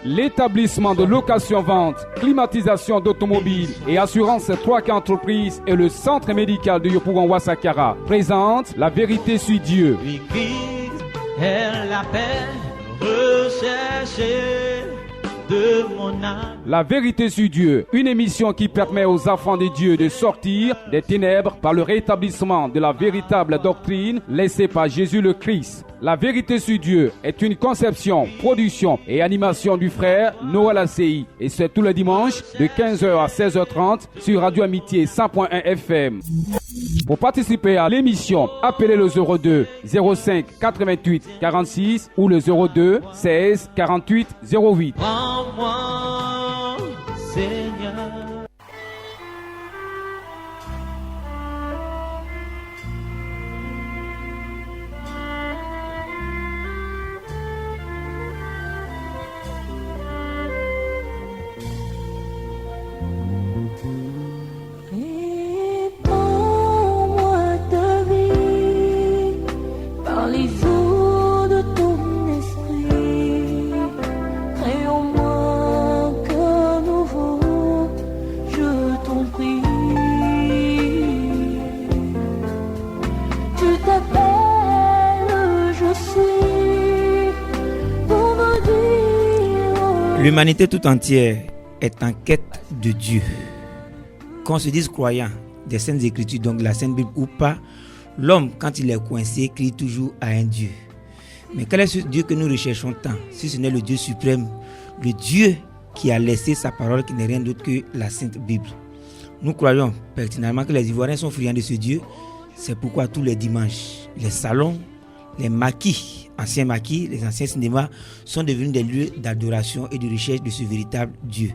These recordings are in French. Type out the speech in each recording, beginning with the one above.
L'établissement de location-vente, climatisation d'automobiles et assurance Troika Entreprise et le centre médical de Yopougon-Ouassakara présente La Vérité sur Dieu. L'église est la paix recherchée de mon âme. La Vérité sur Dieu, une émission qui permet aux enfants de Dieu de sortir des ténèbres par le rétablissement de la véritable doctrine laissée par Jésus le Christ. La Vérité sur Dieu est une conception, production et animation du frère Noël ACI. Et c'est tous les dimanches de 15h à 16h30 sur Radio Amitié 100.1 FM. Pour participer à l'émission, appelez le 02 05 88 46 ou le 02 16 48 08. Prends-moi, Seigneur. L'humanité tout entière est en quête de Dieu. Qu'on se dise croyant des Saintes Écritures, donc la Sainte Bible ou pas, l'homme, quand il est coincé, crie toujours à un Dieu. Mais quel est ce Dieu que nous recherchons tant, si ce n'est le Dieu suprême, le Dieu qui a laissé sa parole, qui n'est rien d'autre que la Sainte Bible. Nous croyons pertinemment que les Ivoiriens sont friands de ce Dieu. C'est pourquoi tous les dimanches, les salons, les maquis, anciens maquis, les anciens cinémas sont devenus des lieux d'adoration et de recherche de ce véritable Dieu.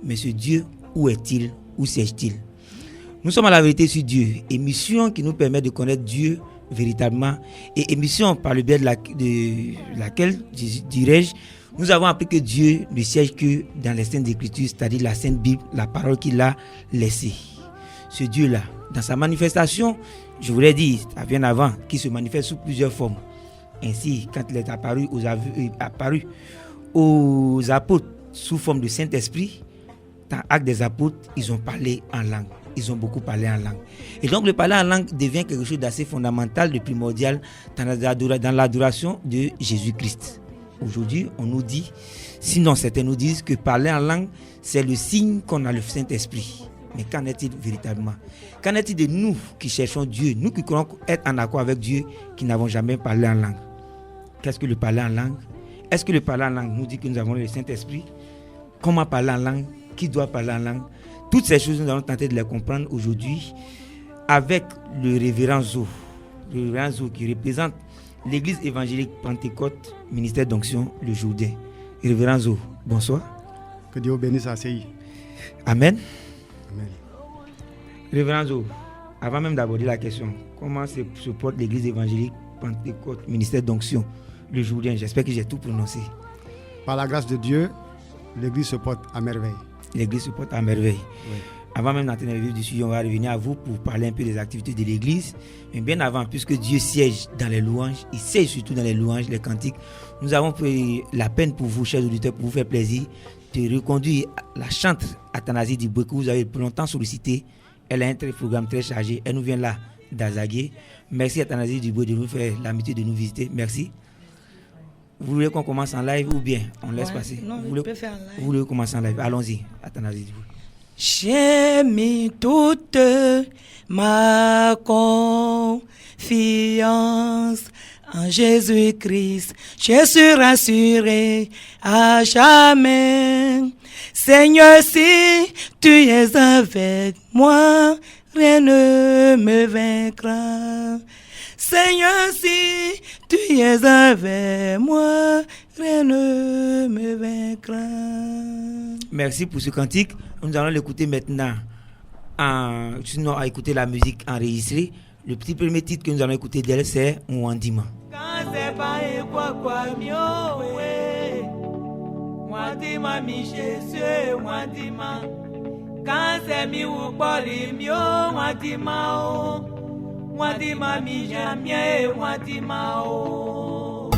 Mais ce Dieu, où est-il? Où siège-t-il? Nous sommes à La Vérité sur Dieu, émission qui nous permet de connaître Dieu véritablement, et émission par le biais de laquelle, dirais-je, nous avons appris que Dieu ne siège que dans les Saintes Écritures, c'est-à-dire la Sainte Bible, la parole qu'il a laissée. Ce Dieu-là, dans sa manifestation, je voulais dire, bien avant, qu'il se manifeste sous plusieurs formes. Ainsi, quand il est apparu aux apôtres sous forme de Saint-Esprit, dans Actes des Apôtres, ils ont parlé en langue. Ils ont beaucoup parlé en langue. Et donc, le parler en langue devient quelque chose d'assez fondamental, de primordial dans l'adoration de Jésus-Christ. Aujourd'hui, on nous dit, sinon certains nous disent que parler en langue, c'est le signe qu'on a le Saint-Esprit. Mais qu'en est-il véritablement? Qu'en est-il de nous qui cherchons Dieu, nous qui croyons être en accord avec Dieu, qui n'avons jamais parlé en langue? Qu'est-ce que le parler en langue? Est-ce que le parler en langue nous dit que nous avons le Saint-Esprit? Comment parler en langue? Qui doit parler en langue? Toutes ces choses, nous allons tenter de les comprendre aujourd'hui avec le révérend Zo. Le révérend Zo qui représente l'Église évangélique Pentecôte, ministère d'onction, le Jourdain. Révérend Zo, bonsoir. Que Dieu bénisse ACI. Amen. Amen. Révérend Zo, avant même d'aborder la question, comment se porte l'Église évangélique Pentecôte, ministère d'onction, le Jourdain? J'espère que j'ai tout prononcé. Par la grâce de Dieu, l'Église se porte à merveille. L'Église se porte à merveille. Oui. Avant même d'entrer dans le vif du sujet, on va revenir à vous pour parler un peu des activités de l'Église. Mais bien avant, puisque Dieu siège dans les louanges, il siège surtout dans les louanges, les cantiques, nous avons pris la peine pour vous, chers auditeurs, pour vous faire plaisir, de reconduire la chante Athanasie Diboué que vous avez longtemps sollicité. Elle a un programme très chargé. Elle nous vient là, d'Azagué. Merci Athanasie Diboué de nous faire l'amitié de nous visiter. Merci. Vous voulez qu'on commence en live ou bien on laisse passer? Non, vous peux faire en live. Vous voulez commencer en live? Allons-y, Athanasie Diboué. J'ai mis toute ma confiance en Jésus-Christ. Je suis rassuré à jamais. Seigneur, si tu es avec moi, rien ne me vaincra. Seigneur, si tu es avec moi, rien ne me vaincra. Merci pour ce cantique. Nous allons l'écouter maintenant. Sinon, à écouter la musique enregistrée. Le petit premier titre que nous allons écouter d'elle, c'est Mwandima. Mwandima mi Jésus, Mwandima. Quand c'est mi ou poli mi o, Mwandima o. Mwandima mi jamais, Mwandima o.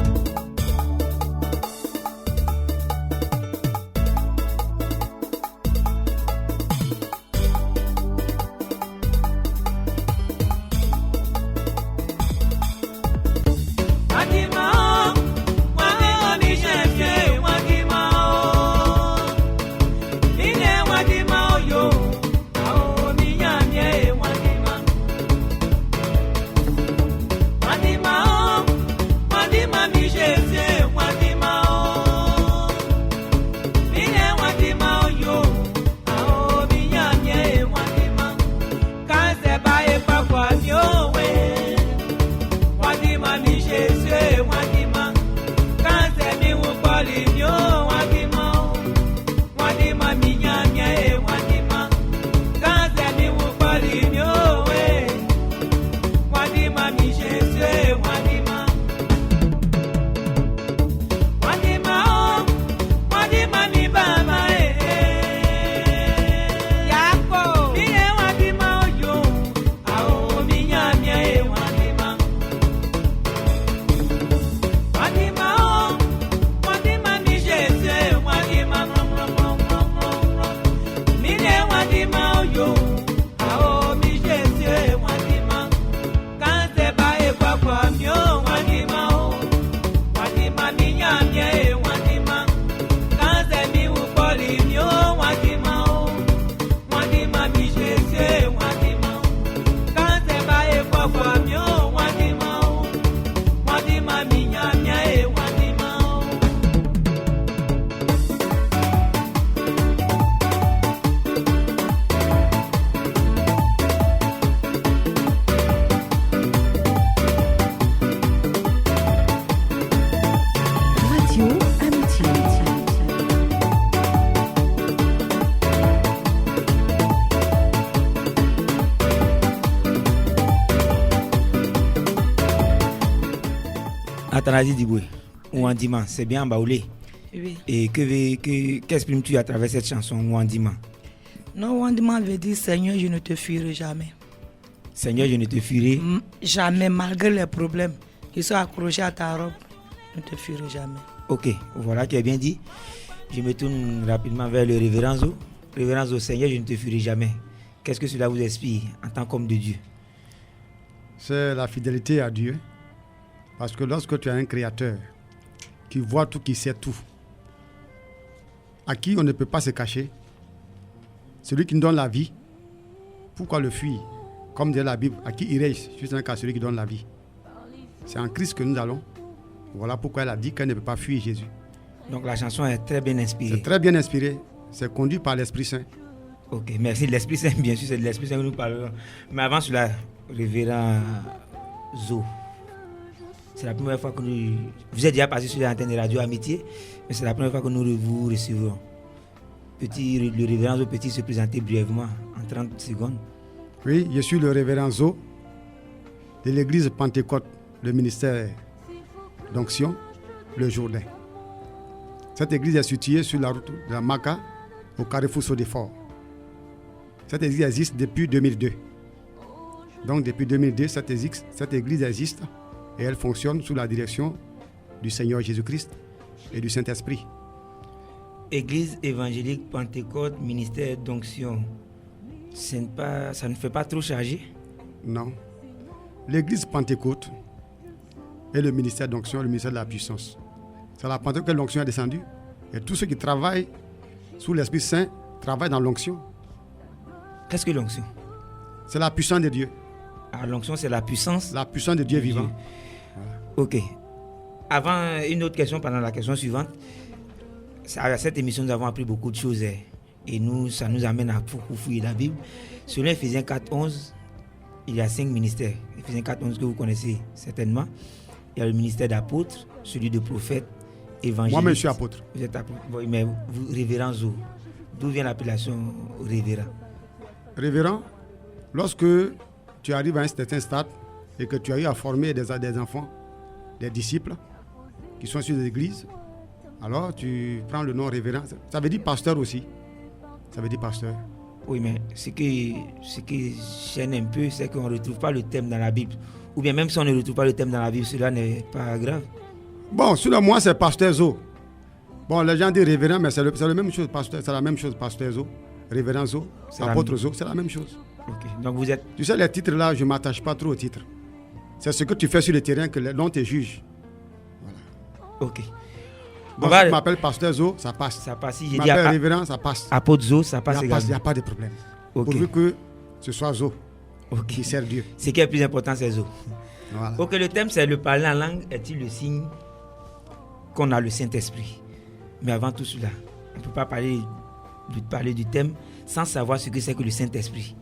Athanasi Diboué, Ouandima, c'est bien en baoulé. Oui. Et qu'exprimes-tu à travers cette chanson Ouandima? Non, Ouandima veut dire Seigneur, je ne te fuirai jamais. Seigneur, je ne te fuirai Jamais, malgré les problèmes. Ils sont accrochés à ta robe. Je ne te fuirai jamais. Ok, voilà, tu as bien dit. Je me tourne rapidement vers le révérend Zo. Révérend Zo, Seigneur, je ne te fuirai jamais. Qu'est-ce que cela vous inspire en tant qu'homme de Dieu? C'est la fidélité à Dieu. Parce que lorsque tu as un créateur qui voit tout, qui sait tout, à qui on ne peut pas se cacher, celui qui nous donne la vie, pourquoi le fuir? Comme dit la Bible, à qui irais-je? Juste un cas, celui qui donne la vie. C'est en Christ que nous allons. Voilà pourquoi elle a dit qu'elle ne peut pas fuir Jésus. Donc la chanson est très bien inspirée. C'est très bien inspiré. C'est conduit par l'Esprit Saint. Ok, merci de l'Esprit Saint, bien sûr, c'est de l'Esprit Saint que nous parlons. Mais avant cela, révérend Zo, c'est la première fois que nous... Vous êtes déjà passé sur l'antenne de Radio Amitié, mais c'est la première fois que nous vous recevons. Le révérend Zo peut-il se présenter brièvement, en 30 secondes? Oui, je suis le révérend Zo de l'église Pentecôte, le ministère d'onction, le Jourdain. Cette église est située sur la route de la Maca, au carrefour Sodefort. Cette église existe depuis 2002. Donc depuis 2002, cette église existe et elle fonctionne sous la direction du Seigneur Jésus-Christ et du Saint-Esprit. Église évangélique Pentecôte, ministère d'onction. Ça ne fait pas trop chargé? Non. L'église Pentecôte et le ministère d'onction, le ministère de la puissance. C'est à la Pentecôte que l'onction est descendue. Et tous ceux qui travaillent sous l'Esprit Saint travaillent dans l'onction. Qu'est-ce que l'onction? C'est la puissance de Dieu. Ah, l'onction, c'est la puissance? La puissance de Dieu vivant. Voilà. Ok. Avant, une autre question pendant la question suivante. À cette émission, nous avons appris beaucoup de choses. Et ça nous amène à beaucoup fouiller la Bible. Selon Ephésiens 4.11, il y a 5 ministères. Ephésiens 4.11 que vous connaissez certainement. Il y a le ministère d'apôtre, celui de prophète, évangéliste. Moi-même, je suis apôtre. Vous êtes apôtre. Oui, mais vous, révérend Zo, d'où vient l'appellation révérend? Révérend, lorsque tu arrives à un certain stade et que tu as eu à former des enfants, des disciples qui sont sur des églises, alors tu prends le nom révérend. Ça veut dire pasteur aussi. Ça veut dire pasteur. Oui, mais ce qui gêne un peu, c'est qu'on ne retrouve pas le thème dans la Bible. Ou bien même si on ne retrouve pas le thème dans la Bible, cela n'est pas grave. Bon, selon moi, c'est pasteur Zo. Bon, les gens disent révérend, mais c'est la même chose, pasteur. C'est la même chose, pasteur Zo, révérend Zo, apôtre Zo, c'est la même chose. Ok, donc vous êtes... Tu sais, les titres là, je ne m'attache pas trop aux titres. C'est ce que tu fais sur le terrain que l'on te juge. Voilà. Ok. Bon, si tu m'appelles pasteur Zo, ça passe. Ça passe. Si je m'appelle révérend, ça passe. Apôtre Zo, ça passe également. Il n'y a pas de problème. Okay. Pourvu que ce soit Zo qui sert Dieu. Ce qui est plus important, c'est Zo. Voilà. Ok, le thème, c'est le parler en langue. Est-il le signe qu'on a le Saint-Esprit? Mais avant tout cela, on ne peut pas parler du thème sans savoir ce que c'est que le Saint-Esprit.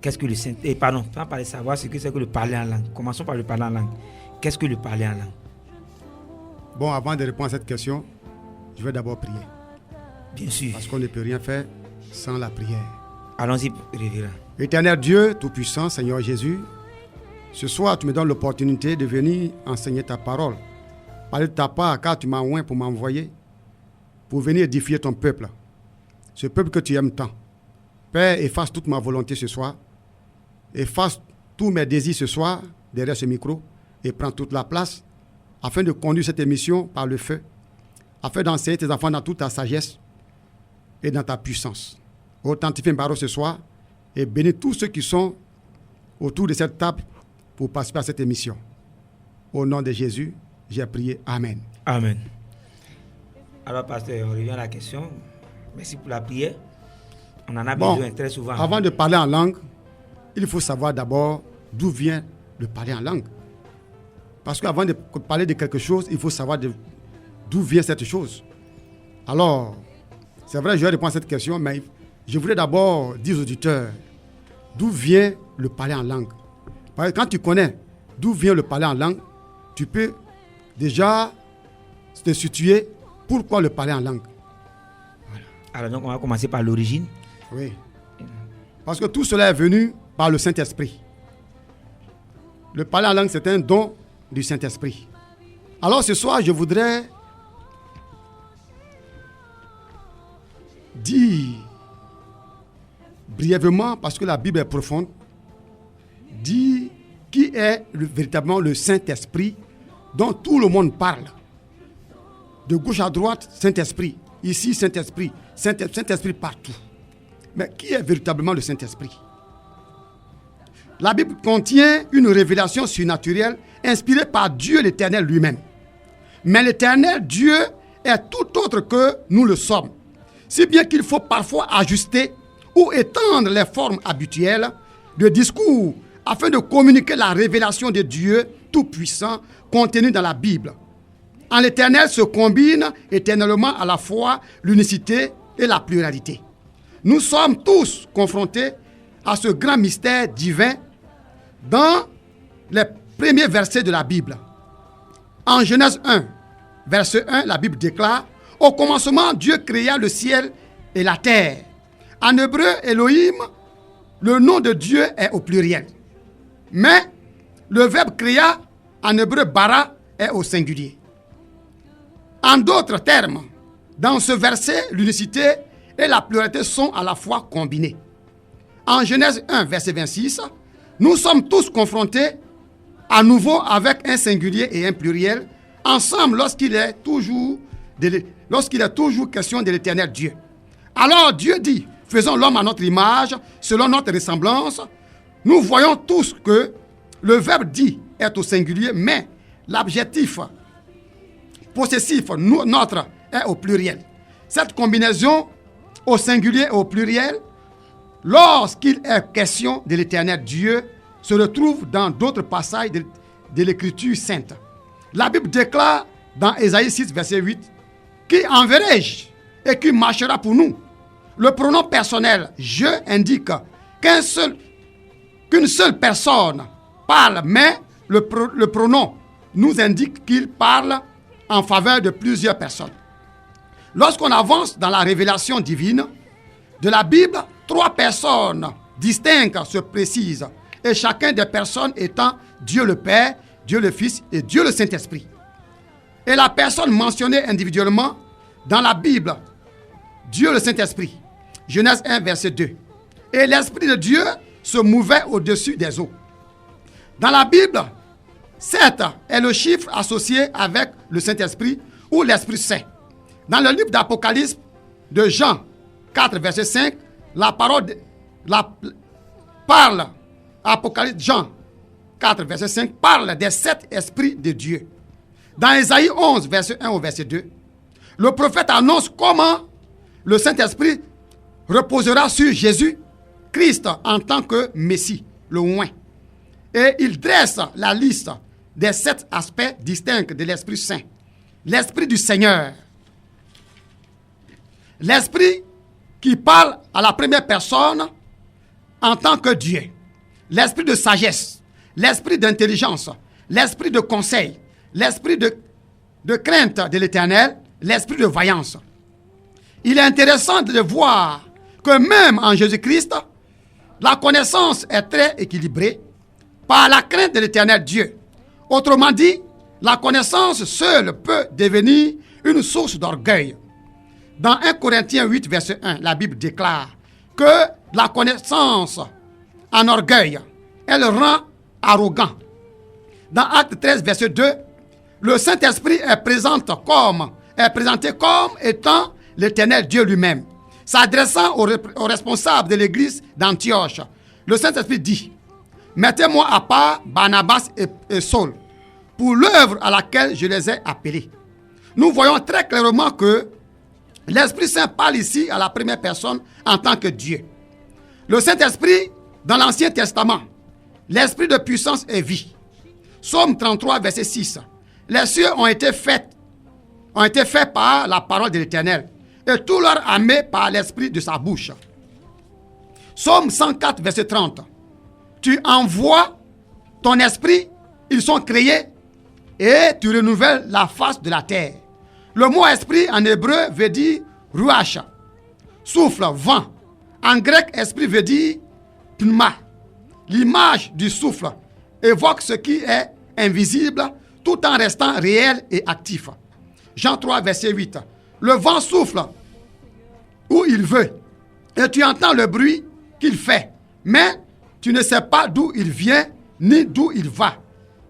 Qu'est-ce que le Saint-Esprit? Pardon, sans savoir ce que c'est que le parler en langue. Commençons par le parler en langue. Qu'est-ce que le parler en langue? Bon, avant de répondre à cette question, je vais d'abord prier. Bien sûr. Parce qu'on ne peut rien faire sans la prière. Allons-y, révérend. Éternel Dieu, Tout-Puissant, Seigneur Jésus, ce soir, tu me donnes l'opportunité de venir enseigner ta parole. Parler de ta part, car tu m'as oint pour m'envoyer, pour venir édifier ton peuple. Ce peuple que tu aimes tant. Père, efface toute ma volonté ce soir. Efface tous mes désirs ce soir, derrière ce micro, et prends toute la place, afin de conduire cette émission par le feu, afin d'enseigner tes enfants dans toute ta sagesse et dans ta puissance. Authentifie mes paroles ce soir, et bénis tous ceux qui sont autour de cette table pour participer à cette émission. Au nom de Jésus, j'ai prié. Amen. Amen. Alors, pasteur, on revient à la question. Merci pour la prière. On en a besoin très souvent. Avant de parler en langue, il faut savoir d'abord d'où vient le parler en langue. Parce qu'avant de parler de quelque chose, il faut savoir d'où vient cette chose. Alors, c'est vrai, je vais répondre à cette question, mais je voudrais d'abord dire aux auditeurs d'où vient le parler en langue. Parce que quand tu connais d'où vient le parler en langue, tu peux déjà te situer pourquoi le parler en langue. Voilà. Alors donc on va commencer par l'origine. Oui. Parce que tout cela est venu par le Saint-Esprit. Le parler en langue, c'est un don du Saint-Esprit. Alors ce soir, je voudrais dire brièvement, parce que la Bible est profonde, dire qui est véritablement le Saint-Esprit dont tout le monde parle. De gauche à droite, Saint-Esprit. Ici, Saint-Esprit. Saint-Esprit partout. Mais qui est véritablement le Saint-Esprit? La Bible contient une révélation surnaturelle inspirée par Dieu l'Éternel lui-même. Mais l'Éternel Dieu est tout autre que nous le sommes. Si bien qu'il faut parfois ajuster ou étendre les formes habituelles de discours afin de communiquer la révélation de Dieu Tout-Puissant contenue dans la Bible. En l'Éternel se combine éternellement à la fois l'unicité et la pluralité. Nous sommes tous confrontés à ce grand mystère divin dans les premiers versets de la Bible. En Genèse 1, verset 1, la Bible déclare: « Au commencement, Dieu créa le ciel et la terre. » En hébreu, Elohim, le nom de Dieu est au pluriel. Mais le verbe créa, en hébreu bara, est au singulier. En d'autres termes, dans ce verset, l'unicité et la pluralité sont à la fois combinées. En Genèse 1, verset 26, nous sommes tous confrontés à nouveau avec un singulier et un pluriel, ensemble lorsqu'il est toujours question de l'Éternel Dieu. Alors Dieu dit: faisons l'homme à notre image, selon notre ressemblance. Nous voyons tous que le verbe dit est au singulier, mais l'adjectif possessif notre est au pluriel. Cette combinaison au singulier et au pluriel, lorsqu'il est question de l'Éternel Dieu, se retrouve dans d'autres passages de l'Écriture sainte. La Bible déclare dans Ésaïe 6, verset 8, « Qui enverrai-je et qui marchera pour nous ?» Le pronom personnel « je » indique qu'une seule personne parle, mais le pronom nous indique qu'il parle en faveur de plusieurs personnes. Lorsqu'on avance dans la révélation divine de la Bible, 3 personnes distinctes se précisent, et chacun des personnes étant Dieu le Père, Dieu le Fils et Dieu le Saint-Esprit. Et la personne mentionnée individuellement dans la Bible, Dieu le Saint-Esprit, Genèse 1, verset 2. Et l'Esprit de Dieu se mouvait au-dessus des eaux. Dans la Bible, 7 est le chiffre associé avec le Saint-Esprit ou l'Esprit Saint. Dans le livre d'Apocalypse de Jean 4, verset 5, la parole parle, Apocalypse Jean 4, verset 5, parle des 7 esprits de Dieu. Dans Ésaïe 11, verset 1 au verset 2, le prophète annonce comment le Saint-Esprit reposera sur Jésus-Christ en tant que Messie, le oint. Et il dresse la liste des 7 aspects distincts de l'Esprit Saint. L'Esprit du Seigneur. L'Esprit qui parle à la première personne en tant que Dieu. L'Esprit de sagesse. L'Esprit d'intelligence. L'Esprit de conseil. L'Esprit de crainte de l'Éternel. L'Esprit de vaillance. Il est intéressant de voir que même en Jésus-Christ, la connaissance est très équilibrée par la crainte de l'Éternel Dieu. Autrement dit, la connaissance seule peut devenir une source d'orgueil. Dans 1 Corinthiens 8, verset 1, la Bible déclare que la connaissance en orgueil, elle rend arrogant. Dans Acte 13, verset 2, le Saint-Esprit est présenté comme étant l'Éternel Dieu lui-même. S'adressant aux responsables de l'église d'Antioche, le Saint-Esprit dit: mettez-moi à part Barnabas et Saul pour l'œuvre à laquelle je les ai appelés. Nous voyons très clairement que l'Esprit Saint parle ici à la première personne en tant que Dieu. Le Saint-Esprit, dans l'Ancien Testament, l'Esprit de puissance et vie. Psaume 33, verset 6. Les cieux ont été faits par la parole de l'Éternel, et tout leur armée par l'esprit de sa bouche. Psaume 104, verset 30. Tu envoies ton esprit, ils sont créés, et tu renouvelles la face de la terre. Le mot esprit en hébreu veut dire ruach, souffle, vent. En grec, esprit veut dire pneuma. L'image du souffle évoque ce qui est invisible, tout en restant réel et actif. Jean 3, verset 8. Le vent souffle où il veut et tu entends le bruit qu'il fait, mais tu ne sais pas d'où il vient ni d'où il va.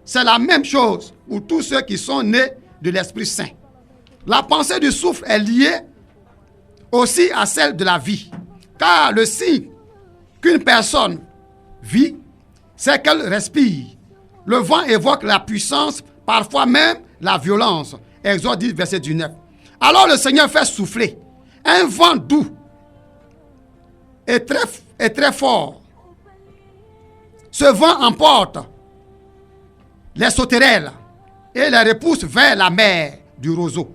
C'est la même chose pour tous ceux qui sont nés de l'Esprit Saint. La pensée du souffle est liée aussi à celle de la vie, car le signe qu'une personne vit, c'est qu'elle respire. Le vent évoque la puissance, parfois même la violence. Exode 10, verset 19. Alors le Seigneur fait souffler un vent doux et très fort. Ce vent emporte les sauterelles et les repousse vers la mer des roseaux.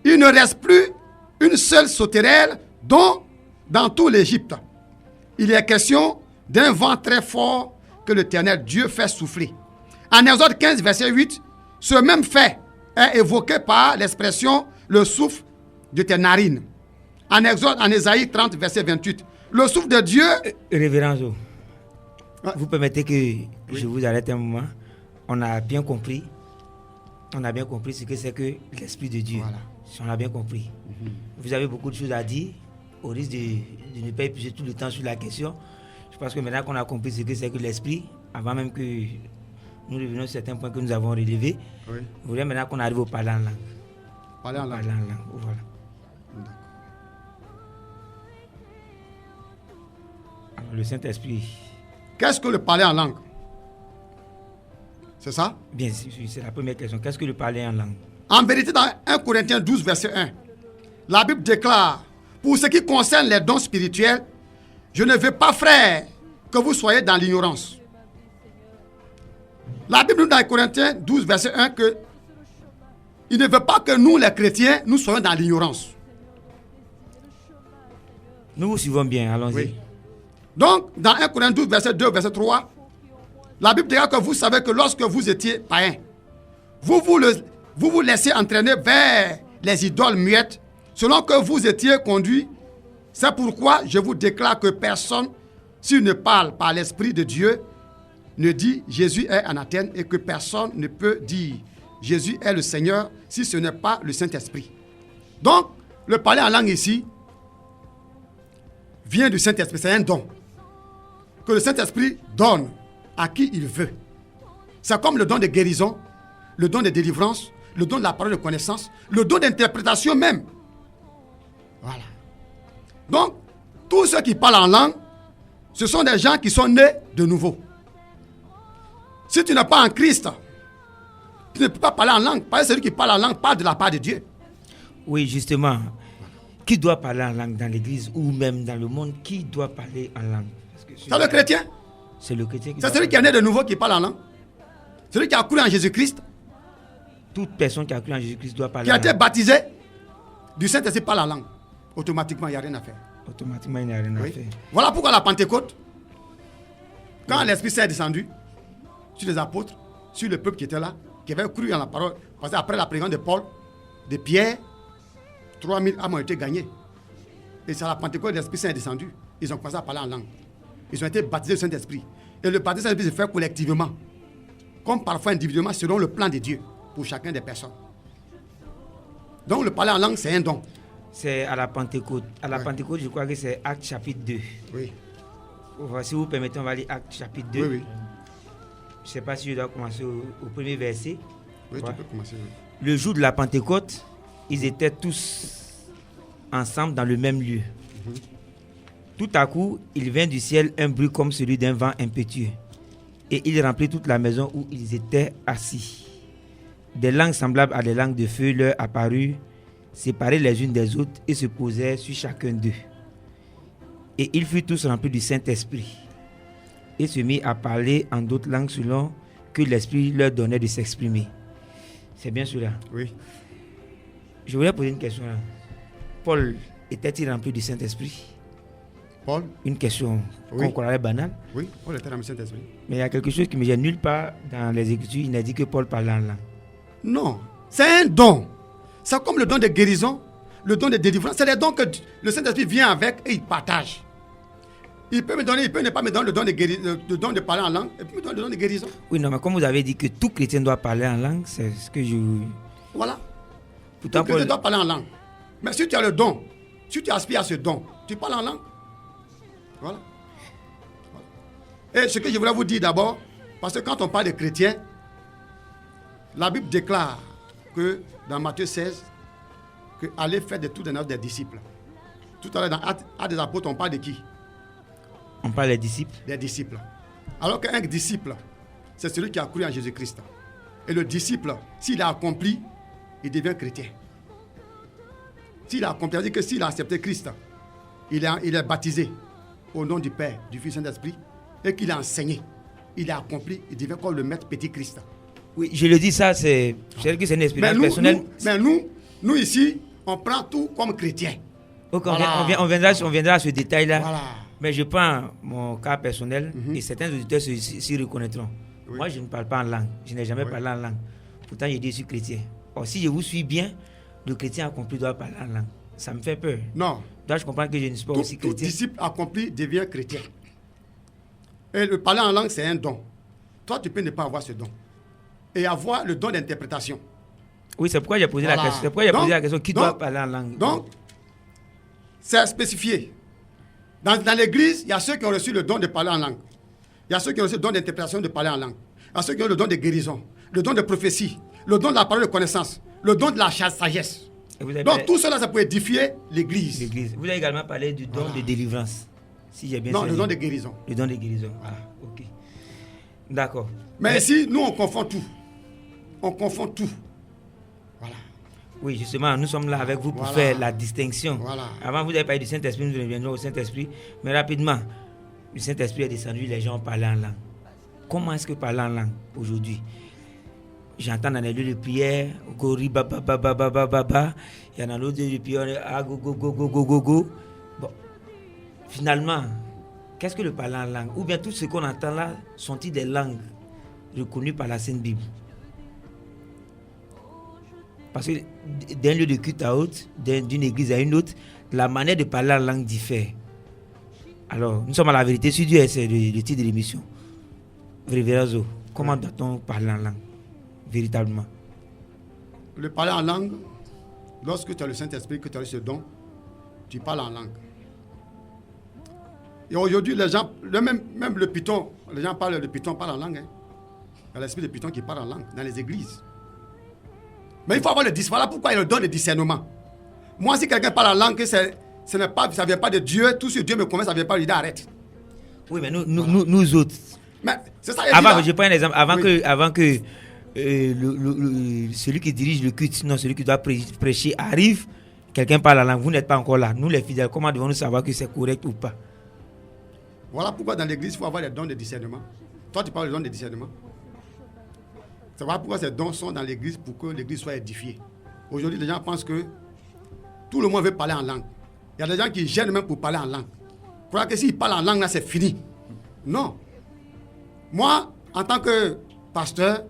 Il ne reste plus une seule sauterelle dans tout l'Égypte. Il est question d'un vent très fort que l'Éternel Dieu fait souffler. En Exode 15, verset 8, ce même fait est évoqué par l'expression le souffle de tes narines. En Ésaïe 30, verset 28, le souffle de Dieu. Révérend Zo, vous permettez que je vous arrête un moment. On a bien compris ce que c'est que l'Esprit de Dieu. Voilà. On a bien compris. Vous avez beaucoup de choses à dire, au risque de ne pas épuiser tout le temps sur la question. Je pense que maintenant qu'on a compris ce que c'est que l'Esprit, avant même que nous revenions sur certains points que nous avons relevés, vous voulez maintenant qu'on arrive au parler en langue. Parler en langue. Voilà. Alors, le Saint-Esprit. Qu'est-ce que le parler en langue? C'est ça? Bien, c'est la première question. Qu'est-ce que le parler en langue? En vérité, dans 1 Corinthiens 12, verset 1, la Bible déclare, pour ce qui concerne les dons spirituels, je ne veux pas, frères, que vous soyez dans l'ignorance. La Bible nous dit dans 1 Corinthiens 12, verset 1, que il ne veut pas que nous, les chrétiens, nous soyons dans l'ignorance. Nous vous suivons bien, allons-y. Oui. Donc, dans 1 Corinthiens 12, verset 2, verset 3, la Bible déclare que vous savez que lorsque vous étiez païens, vous vous laissez entraîner vers les idoles muettes, selon que vous étiez conduits. C'est pourquoi je vous déclare que personne, s'il ne parle par l'Esprit de Dieu, ne dit Jésus est anathème, et que personne ne peut dire Jésus est le Seigneur si ce n'est pas le Saint-Esprit. Donc, le parler en langue ici vient du Saint-Esprit, c'est un don que le Saint-Esprit donne à qui il veut. C'est comme le don de guérison, le don de délivrance, le don de la parole de connaissance, le don d'interprétation même. Voilà. Donc, tous ceux qui parlent en langue, ce sont des gens qui sont nés de nouveau. Si tu n'es pas en Christ, tu ne peux pas parler en langue. Parce que celui qui parle en langue parle de la part de Dieu. Oui, justement. Qui doit parler en langue dans l'église ou même dans le monde? Qui doit parler en langue? C'est le chrétien. C'est le chrétien qui C'est celui qui est né de nouveau qui parle en langue. Celui qui a cru en Jésus-Christ. Toute personne qui a cru en Jésus-Christ doit parler qui a en été langue. baptisé du Saint-Esprit parle en langue. Automatiquement, il n'y a rien à faire. Automatiquement, il n'y a rien à faire. Voilà pourquoi la Pentecôte, quand l'Esprit Saint est descendu sur les apôtres, sur le peuple qui était là, qui avait cru en la parole, parce qu'après la prédication de Paul, de Pierre, 3000 âmes ont été gagnées. Et c'est à la Pentecôte que l'Esprit Saint est descendu. Ils ont commencé à parler en langue. Ils ont été baptisés du Saint-Esprit. Et le baptême du Saint-Esprit se fait collectivement, comme parfois individuellement, selon le plan de Dieu pour chacun des personnes. Donc le parler en langue, c'est un don. C'est à la Pentecôte. À la Pentecôte, je crois que c'est Actes chapitre 2. Oui. Si vous permettez, on va lire Actes chapitre 2. Oui, oui. Je ne sais pas si je dois commencer au premier verset. Oui, tu peux commencer. Oui. Le jour de la Pentecôte, ils étaient tous ensemble dans le même lieu. Tout à coup, il vint du ciel un bruit comme celui d'un vent impétueux. Et il remplit toute la maison où ils étaient assis. Des langues semblables à des langues de feu leur apparurent, séparées les unes des autres, et se posèrent sur chacun d'eux. Et ils furent tous remplis du Saint-Esprit, et se mirent à parler en d'autres langues selon que l'Esprit leur donnait de s'exprimer. C'est bien cela. Oui. Je voulais poser une question là. Paul était-il rempli du Saint-Esprit? Paul? Une question Oui. qu'on croirait banale. Oui, Paul était rempli du Saint-Esprit. Mais il y a quelque chose qui me gêne. Nulle part dans les Écritures, il n'a dit que Paul parlait en langue. Non, c'est un don. C'est comme le don de guérison, le don de délivrance. C'est des dons que le Saint-Esprit vient avec et il partage. Il peut ne pas me donner le don de parler en langue, et puis me donner le don de guérison. Oui, non, mais comme vous avez dit que tout chrétien doit parler en langue, c'est ce que je... Voilà. Pourtant, Tout chrétien doit parler en langue. Mais si tu as le don, si tu aspires à ce don, tu parles en langue. Voilà. Et ce que je voulais vous dire d'abord, parce que quand on parle de chrétiens, la Bible déclare que dans Matthieu 16, que allez faire de tout des disciples. Tout à l'heure dans Actes des Apôtres, on parle de qui? On parle des disciples. Des disciples. Alors qu'un disciple, c'est celui qui a cru en Jésus-Christ. Et le disciple, s'il a accompli, il devient chrétien. S'il a accompli, c'est-à-dire que s'il a accepté Christ, il est baptisé au nom du Père, du Fils et de Saint-Esprit, et qu'il a enseigné, il a accompli, il devient comme le maître petit Christ. Oui, je le dis ça, c'est une expérience personnelle. Mais nous ici, on prend tout comme chrétien. Okay, voilà. on viendra à ce détail-là. Voilà. Mais je prends mon cas personnel et certains auditeurs s'y reconnaîtront. Oui. Moi, je ne parle pas en langue. Je n'ai jamais parlé en langue. Pourtant, je dis que je suis chrétien. Or, si je vous suis bien, le chrétien accompli doit parler en langue. Ça me fait peur. Non. Dois-je comprendre que je ne suis pas aussi Tout chrétien? disciple accompli devient chrétien. Et le parler en langue, c'est un don. Toi, tu peux ne pas avoir ce don. Et avoir le don d'interprétation. Oui, c'est pourquoi j'ai posé la question. C'est pourquoi j'ai posé la question. Qui doit parler en langue? Donc, c'est spécifié. Dans l'église, il y a ceux qui ont reçu le don de parler en langue. Il y a ceux qui ont reçu le don d'interprétation de parler en langue. Il y a ceux qui ont le don de guérison, le don de prophétie, le don de la parole de connaissance, le don de la sagesse. Donc, tout cela, ça peut édifier l'église. Vous avez également parlé du don de délivrance. Si j'ai bien non, saisi. le don de guérison. Le don de guérison. Ah, ok. D'accord. Mais ici, nous, on confond tout. On confond tout. Voilà. Oui, justement, nous sommes là avec vous pour faire la distinction. Voilà. Avant, vous avez parlé du Saint-Esprit, nous reviendrons au Saint-Esprit. Mais rapidement, le Saint-Esprit est descendu, les gens parlaient en langue. Comment est-ce que parler en langue aujourd'hui? J'entends dans les lieux de prière, gori baba baba baba baba. Il y en a d'autres lieux de prière, ah go go go go go go go. Bon, finalement, qu'est-ce que le parler en langue? Ou bien tout ce qu'on entend là sont-ils des langues reconnues par la Sainte Bible? Parce que d'un lieu de culte à l'autre, d'une église à une autre, la manière de parler en langue diffère. Alors, nous sommes à la vérité sur Dieu, c'est le titre de l'émission. Révérazo, comment doit-on parler en langue? Véritablement. Le parler en langue, lorsque tu as le Saint-Esprit, que tu as ce don, tu parles en langue. Et aujourd'hui, les gens, même le python, les gens parlent, le python parle en langue. Hein. Il y a l'esprit de python qui parle en langue dans les églises. Mais il faut avoir le discernement. Voilà pourquoi il le donne le discernement. Moi, si quelqu'un parle en langue, ça ne vient pas de Dieu, tout ce que Dieu me connaît, ça ne vient pas, il dit arrête. Oui, mais nous autres. Mais c'est ça. Avant, je prends un exemple. Avant que celui qui dirige le culte, non, celui qui doit prêcher arrive, quelqu'un parle en langue, vous n'êtes pas encore là. Nous, les fidèles, comment devons-nous savoir que c'est correct ou pas? Voilà pourquoi dans l'église, il faut avoir les dons de discernement. Toi, tu parles des dons de discernement. C'est voilà pourquoi ces dons sont dans l'église pour que l'église soit édifiée. Aujourd'hui, les gens pensent que tout le monde veut parler en langue. Il y a des gens qui gênent même pour parler en langue. Ils croient que s'ils parlent en langue, là, c'est fini. Non. Moi, en tant que pasteur,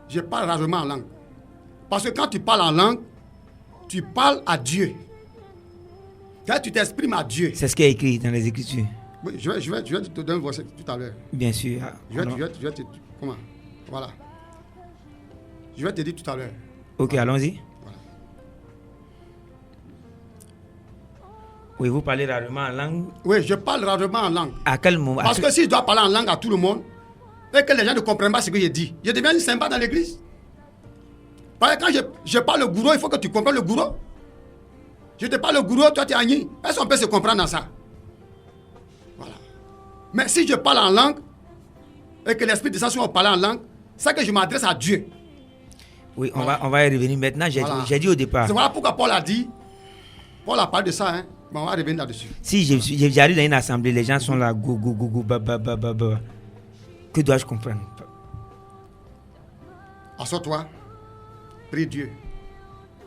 je parle rarement en langue. Parce que quand tu parles en langue, tu parles à Dieu. Quand tu t'exprimes à Dieu. C'est ce qui est écrit dans les Écritures. Oui, je vais te donner un verset tout à l'heure. Bien sûr. Je vais te comment? Voilà. Je vais te dire tout à l'heure. Ok, voilà. Allons-y. Voilà. Oui, vous parlez rarement en langue. Oui, je parle rarement en langue. À quel moment? Parce que si je dois parler en langue à tout le monde, et que les gens ne comprennent pas ce que je dis, je deviens sympa dans l'église. Parce que quand je parle le gourou, il faut que tu comprennes le gourou. Je te parle le gourou, toi tu es Agni. Est-ce qu'on peut se comprendre dans ça? Voilà. Mais si je parle en langue, et que l'esprit descend sur moi parler en langue, c'est que je m'adresse à Dieu. Oui, on va y revenir maintenant. J'ai dit au départ. C'est voilà pourquoi Paul a dit, Paul a parlé de ça, hein. Bon, on va revenir là-dessus. Si j'arrive dans une assemblée, les gens sont là, go, go, go, go, ba, ba, ba, ba, ba. Que dois-je comprendre? Assois-toi, prie Dieu.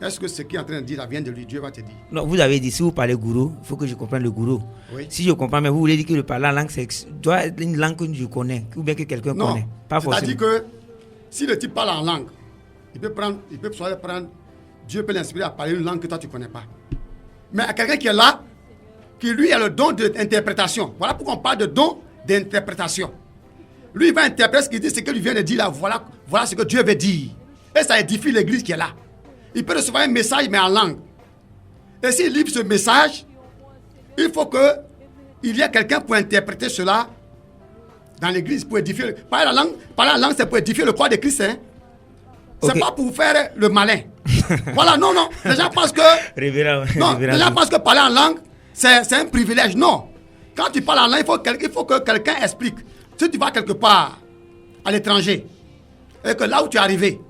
Est-ce que ce qu'il est en train de dire, ça vient de lui? Dieu va te dire. Non, vous avez dit, si vous parlez gourou, il faut que je comprenne le gourou. Oui. Si je comprends, mais vous voulez dire que le parler en langue, doit être une langue que je connais, ou bien que quelqu'un connaît. Pas forcément. C'est-à-dire que si le type parle en langue, il peut prendre, Dieu peut l'inspirer à parler une langue que toi tu ne connais pas. Mais à quelqu'un qui est là, qui lui a le don d'interprétation. Voilà pourquoi on parle de don d'interprétation. Lui, il va interpréter ce qu'il dit, ce que lui vient de dire là. Voilà ce que Dieu veut dire. Et ça édifie l'église qui est là. Il peut recevoir un message, mais en langue. Et s'il livre ce message, il faut qu'il y ait quelqu'un pour interpréter cela dans l'église, pour édifier. Parler la langue, c'est pour édifier le corps de Christ. Hein? Okay. C'est pas pour faire le malin. Voilà, non. Les gens pensent que. Les gens pensent que parler en langue, c'est un privilège. Non. Quand tu parles en langue, il faut que quelqu'un explique. Si tu vas quelque part à l'étranger, et que là où tu es arrivé,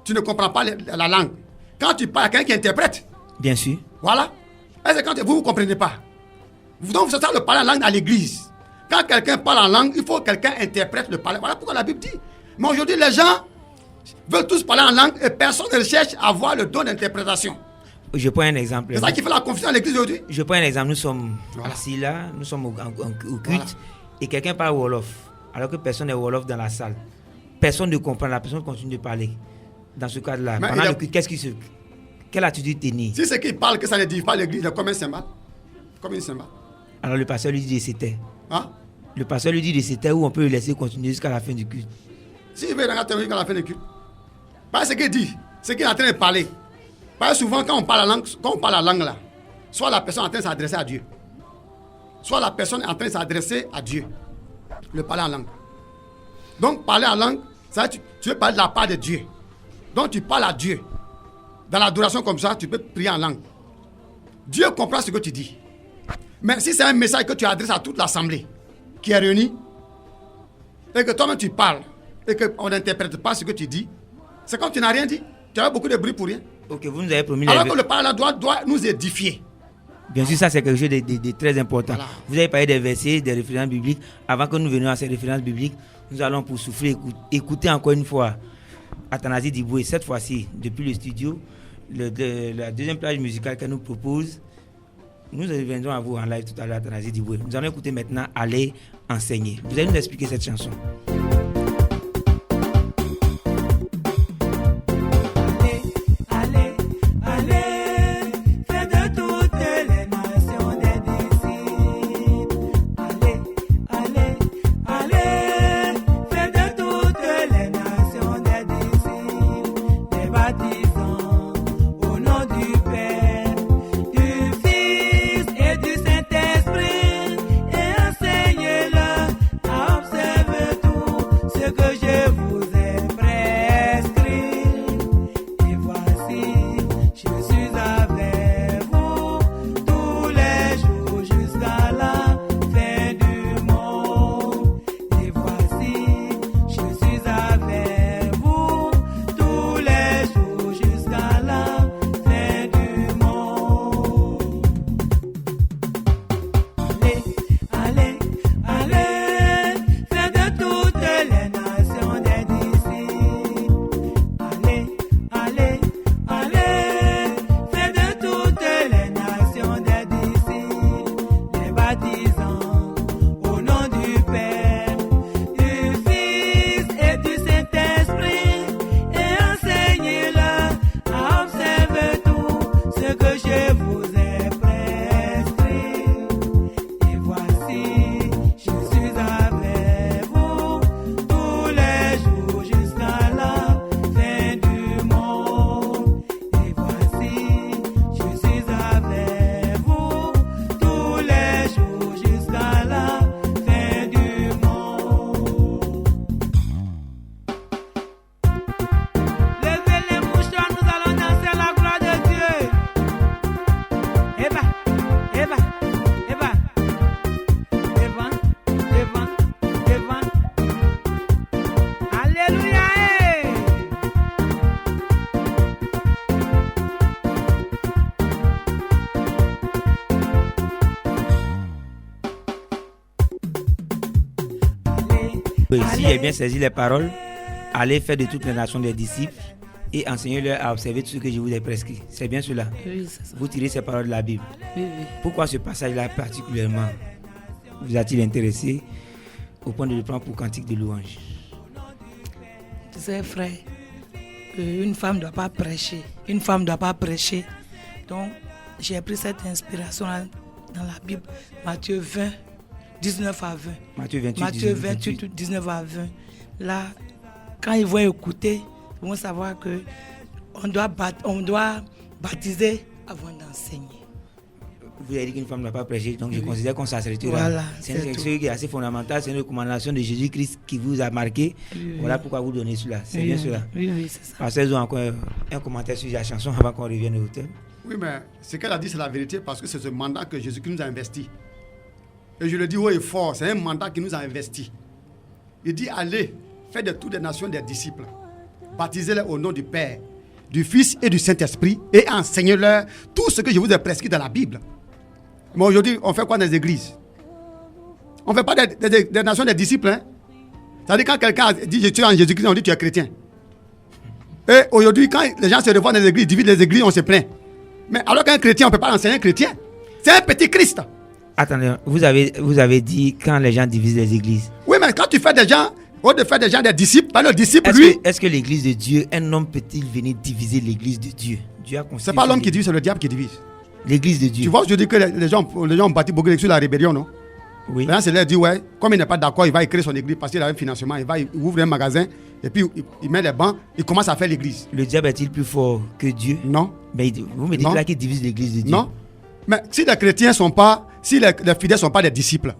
tu ne comprends pas la langue. Quand tu parles à quelqu'un qui interprète. Bien sûr. Voilà. Et c'est quand vous ne comprenez pas. Donc, c'est ça le parler en langue à l'église. Quand quelqu'un parle en langue, il faut que quelqu'un interprète le parler. Voilà pourquoi la Bible dit. Mais aujourd'hui, les gens veulent tous parler en langue et personne ne cherche à avoir le don d'interprétation. Je prends un exemple. C'est ça qui fait la confusion à l'église aujourd'hui. Je prends un exemple. Nous sommes assis là, nous sommes au culte, et quelqu'un parle Wolof, alors que personne n'est Wolof dans la salle. Personne ne comprend, la personne continue de parler. Dans ce cadre-là, pendant le culte, quelle attitude tenir? Si c'est qu'il parle que ça ne dit pas l'église, il est comme un cymbale. Comme une cymbale. Alors le pasteur lui dit de se taire. Hein? Le pasteur lui dit de se taire ou on peut le laisser continuer jusqu'à la fin du culte. S'il veut terminer jusqu'à la fin du culte. Pas ce qu'il dit, c'est qu'il est en train de parler. Parce que souvent, quand on parle la langue là, soit la personne est en train de s'adresser à Dieu, soit la personne est en train de s'adresser à Dieu. Le parler en langue. Donc, parler en langue, ça, tu veux parler de la part de Dieu. Donc, tu parles à Dieu. Dans l'adoration comme ça, tu peux prier en langue. Dieu comprend ce que tu dis. Mais si c'est un message que tu adresses à toute l'assemblée qui est réunie, et que toi-même tu parles, et qu'on n'interprète pas ce que tu dis, c'est comme tu n'as rien dit. Tu as beaucoup de bruit pour rien. Ok, vous nous avez promis. Alors que le parler doit nous édifier. Bien sûr, ça c'est quelque chose de très important. Voilà. Vous avez parlé des versets, des références bibliques. Avant que nous venions à ces références bibliques, nous allons pour souffler, écouter encore une fois Athanasie Diboué. Cette fois-ci, depuis le studio, la deuxième plage musicale qu'elle nous propose, nous reviendrons à vous en live tout à l'heure, Athanasie Diboué. Nous allons écouter maintenant Aller enseigner. Vous allez nous expliquer cette chanson. Si j'ai bien saisi les paroles, allez faire de toutes les nations des disciples et enseignez-leur à observer tout ce que je vous ai prescrit. C'est bien cela? Oui, c'est ça. Vous tirez ces paroles de la Bible. Oui. Pourquoi ce passage-là particulièrement vous a-t-il intéressé au point de le prendre pour cantique de louange? Tu sais, frère, une femme ne doit pas prêcher. Une femme ne doit pas prêcher. Donc, j'ai pris cette inspiration dans la Bible, Matthieu 20, 19 à 20. Matthieu 28, Matthieu 28. 28, 19 à 20. Là, quand ils vont écouter, ils vont savoir que on doit baptiser avant d'enseigner. Vous avez dit qu'une femme n'a pas prêché, donc je considère qu'on s'assertit. Voilà, c'est quelque chose qui est assez fondamental, c'est une recommandation de Jésus-Christ qui vous a marqué. Oui. Voilà pourquoi vous donnez cela. C'est Oui, bien cela. Oui, c'est ça. Parce qu'ils ont encore un commentaire sur la chanson avant qu'on revienne au thème. Oui, mais ce qu'elle a dit, c'est la vérité parce que c'est ce mandat que Jésus-Christ nous a investi. Et je le dis haut et fort, c'est un mandat qui nous a investi. Il dit, allez, faites de toutes les nations des disciples. Baptisez-les au nom du Père, du Fils et du Saint-Esprit et enseignez-leur tout ce que je vous ai prescrit dans la Bible. Mais aujourd'hui, on fait quoi dans les églises? On ne fait pas des nations des disciples. Hein? C'est-à-dire quand quelqu'un dit je suis en Jésus-Christ, on dit tu es chrétien. Et aujourd'hui, quand les gens se revoient dans les églises, divisent les églises, on se plaint. Mais alors qu'un chrétien, on ne peut pas enseigner un chrétien. C'est un petit Christ. Attendez, vous avez dit quand les gens divisent les églises. Oui, mais quand tu fais des gens, au lieu de faire des gens des disciples, pas le disciple, lui. Est-ce que l'église de Dieu, un homme peut-il venir diviser l'église de Dieu? Dieu a C'est pas l'homme qui divise, c'est le diable qui divise. L'église de Dieu. Tu vois, je dis que les gens ont bâti beaucoup d'églises sur la rébellion, non? Oui. Les gens se leur dit, ouais, comme il n'est pas d'accord, il va créer son église parce qu'il a un financement. Il ouvre un magasin et puis il met les bancs, il commence à faire l'église. Le diable est-il plus fort que Dieu? Non. Mais vous me dites là qu'il divise l'église de Dieu. Non. Mais si les chrétiens sont pas, si les fidèles ne sont pas des disciples,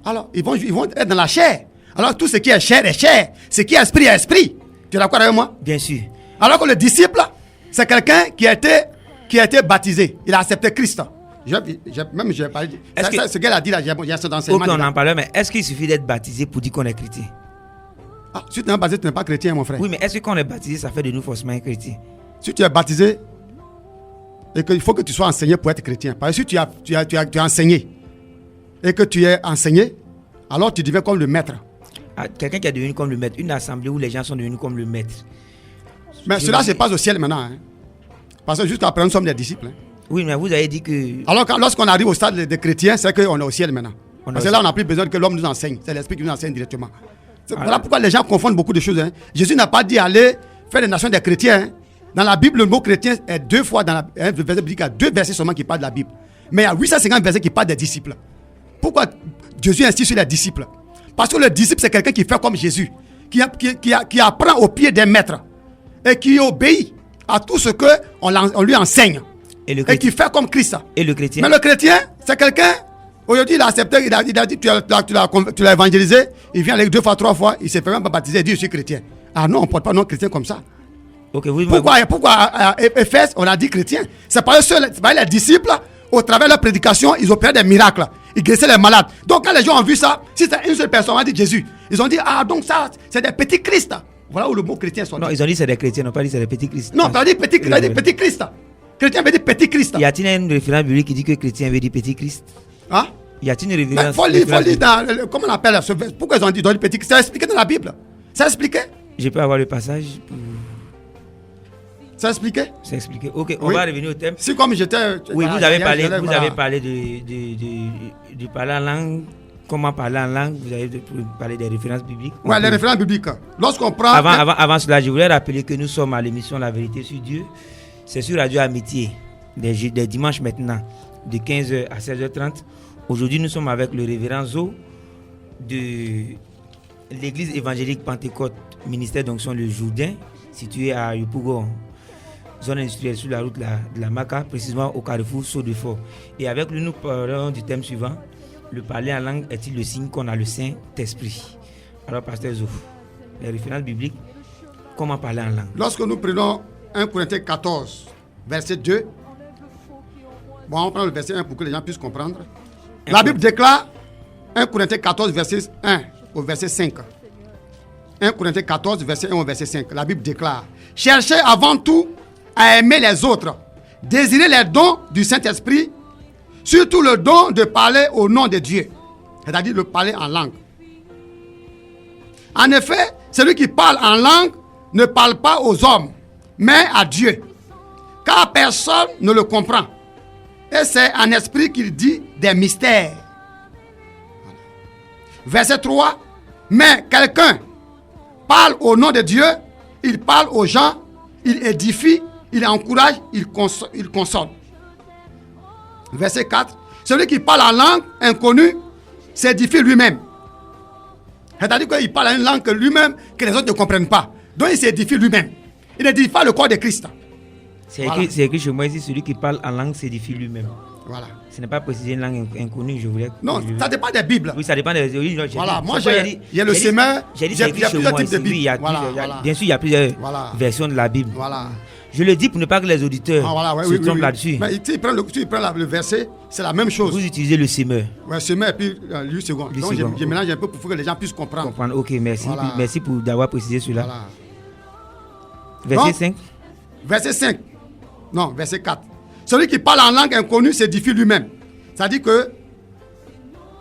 alors ils vont être dans la chair. Alors tout ce qui est chair est chair. Ce qui est esprit est esprit. Tu es d'accord avec moi? Bien sûr. Alors que le disciple, c'est quelqu'un qui a été baptisé. Il a accepté Christ. Même j'ai parlé. Ce qu'elle a dit là, j'ai cet enseignement. Ok, on en parlait, mais est-ce qu'il suffit d'être baptisé pour dire qu'on est chrétien? Ah, si tu n'es pas baptisé, tu n'es pas chrétien, mon frère. Oui, mais est-ce que quand on est baptisé, ça fait de nous forcément un chrétien? Si tu es baptisé, et qu'il faut que tu sois enseigné pour être chrétien. Parce que si tu as enseigné, et que tu es enseigné, alors tu deviens comme le maître. Ah, quelqu'un qui est devenu comme le maître, une assemblée où les gens sont devenus comme le maître. Mais cela se passe au ciel maintenant. Hein. Parce que jusqu'à présent, nous sommes des disciples. Hein. Oui, mais vous avez dit que... Alors lorsqu'on arrive au stade des chrétiens, c'est qu'on est au ciel maintenant. Parce que là, on n'a plus besoin que l'homme nous enseigne. C'est l'esprit qui nous enseigne directement. Voilà pourquoi les gens confondent beaucoup de choses. Hein. Jésus n'a pas dit aller faire des nations des chrétiens. Hein. Dans la Bible, le mot chrétien est 2 fois dans la verset biblique. Il y a 2 versets seulement qui parlent de la Bible. Mais il y a 850 versets qui parlent des disciples. Pourquoi Jésus insiste sur les disciples? Parce que le disciple, c'est quelqu'un qui fait comme Jésus, qui apprend au pied des maîtres et qui obéit à tout ce qu'on lui enseigne et qui fait comme Christ. Et le chrétien? Mais le chrétien, c'est quelqu'un, aujourd'hui, il a accepté, il a dit, tu l'as évangélisé, il vient avec 2 fois, 3 fois, il s'est fait même pas baptiser, il dit, je suis chrétien. Ah non, on ne porte pas non chrétien comme ça. Okay, oui, pourquoi à Éphèse, on a dit chrétien? C'est pas les disciples, au travers de leur prédication, ils opéraient des miracles. Ils guérissaient les malades. Donc quand les gens ont vu ça, si c'est une seule personne, on a dit Jésus. Ils ont dit, ah donc ça, c'est des petits Christ. Voilà où le mot chrétien soit. Non, ils ont dit c'est des chrétiens, ils n'ont pas dit c'est des petits Christ. Non, on a dit petit Christ. Chrétien veut dire petit Christ. Y a-t-il une référence biblique qui dit que chrétien veut dire petit Christ? Hein? Y a-t-il une référence? Il faut lire dans, comment on appelle ça? Pourquoi ils ont dit petit Christ? C'est expliqué dans la Bible. C'est expliqué. Je peux avoir le passage pour... C'est expliqué? C'est expliqué. Ok, on va revenir au thème. Si comme j'étais... Oui, vous avez parlé de parler en langue. Comment parler en langue? Vous avez parlé des références bibliques. Oui, les références bibliques. Lorsqu'on prend... Avant cela, je voulais rappeler que nous sommes à l'émission La Vérité sur Dieu. C'est sur Radio Amitié, des dimanches maintenant, de 15h à 16h30. Aujourd'hui, nous sommes avec le révérend Zo de l'église évangélique Pentecôte, ministère d'onction Le Jourdain, situé à Yopougon, zone industrielle sur la route de la Maca, précisément au carrefour Saut-de-Fort. Et avec lui, nous parlons du thème suivant. Le parler en langue est-il le signe qu'on a le Saint-Esprit? Alors, pasteur Zo, les références bibliques, comment parler en langue? Lorsque nous prenons 1 Corinthiens 14, verset 2, bon, on prend le verset 1 pour que les gens puissent comprendre. La Bible déclare 1 Corinthiens 14, verset 1 au verset 5. 1 Corinthiens 14, verset 1 au verset 5. La Bible déclare: cherchez avant tout à aimer les autres, désirez les dons du Saint-Esprit, surtout le don de parler au nom de Dieu, c'est-à-dire de parler en langue. En effet, celui qui parle en langue ne parle pas aux hommes, mais à Dieu, car personne ne le comprend. Et c'est en esprit qu'il dit des mystères. Verset 3. Mais quelqu'un parle au nom de Dieu, il parle aux gens, il édifie, il encourage, il console. Verset 4. celui qui parle en langue inconnue s'édifie lui-même. C'est-à-dire qu'il parle en une langue que lui-même, que les autres ne comprennent pas. Donc il s'édifie lui-même. Il n'édifie pas le corps de Christ. C'est écrit chez moi ici, celui qui parle en langue s'édifie lui-même. Voilà. Ce n'est pas précisé une langue inconnue, je voulais... Non, ça dépend des Bibles. Oui, ça dépend des... Oui, voilà, moi il y a le semeur, il y a plusieurs types de Bibles. Oui, bien sûr, il y a plusieurs versions de la Bible. Voilà. Je le dis pour ne pas que les auditeurs se trompent là-dessus. Mais tu prends le verset, c'est la même chose. Vous utilisez le semeur. Oui, semeur et puis lui second. Donc je mélange un peu pour que les gens puissent comprendre. Ok, merci. Voilà. Merci pour d'avoir précisé cela. Voilà. Verset 5. Verset 5. Non, verset 4. Celui qui parle en langue inconnue s'édifie lui-même. C'est-à-dire que,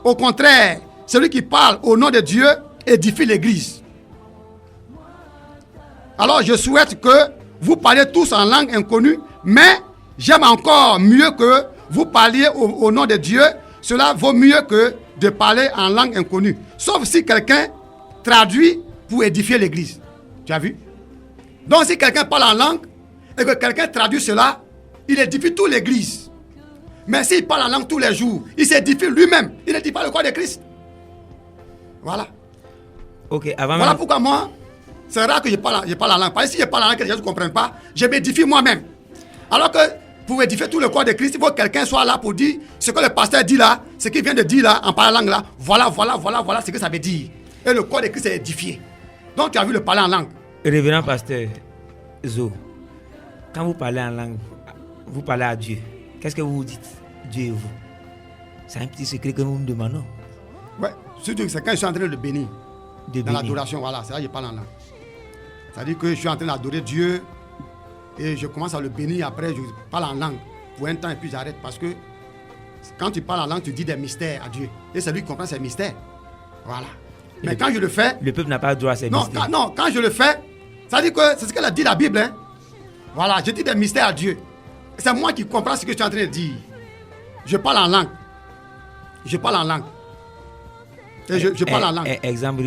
au contraire, celui qui parle au nom de Dieu édifie l'église. Alors, je souhaite que vous parliez tous en langue inconnue, mais j'aime encore mieux que vous parliez au nom de Dieu. Cela vaut mieux que de parler en langue inconnue. Sauf si quelqu'un traduit pour édifier l'église. Tu as vu? Donc, si quelqu'un parle en langue et que quelqu'un traduit cela, il édifie toute l'église. Mais s'il parle en langue tous les jours, il s'édifie lui-même. Il n'édifie pas le corps de Christ. Voilà. Ok, voilà pourquoi moi, c'est rare que je parle en langue. Parce que si je parle en langue que les gens ne comprennent pas, je m'édifie moi-même. Alors que pour édifier tout le corps de Christ, il faut que quelqu'un soit là pour dire ce que le pasteur dit là, ce qu'il vient de dire là, en parlant en langue là. Voilà ce que ça veut dire. Et le corps de Christ est édifié. Donc tu as vu le parler en langue. Révérend pasteur Zo, quand vous parlez en langue, vous parlez à Dieu. Qu'est-ce que vous vous dites? Dieu et vous. C'est un petit secret que nous nous demandons. Ouais, surtout c'est quand je suis en train de le bénir. Dans l'adoration, voilà, c'est là que je parle en langue. C'est-à-dire que je suis en train d'adorer Dieu et je commence à le bénir, après je parle en langue pour un temps et puis j'arrête parce que quand tu parles en langue, tu dis des mystères à Dieu. Et c'est lui qui comprend ces mystères. Voilà. Mais quand je le fais... Le peuple n'a pas droit à ces mystères. Quand je le fais, ça dit que c'est ce qu'elle a dit la Bible. Hein? Voilà, je dis des mystères à Dieu. C'est moi qui comprends ce que je suis en train de dire. Je parle en langue. Je parle en langue. Et je parle en langue. Exemple,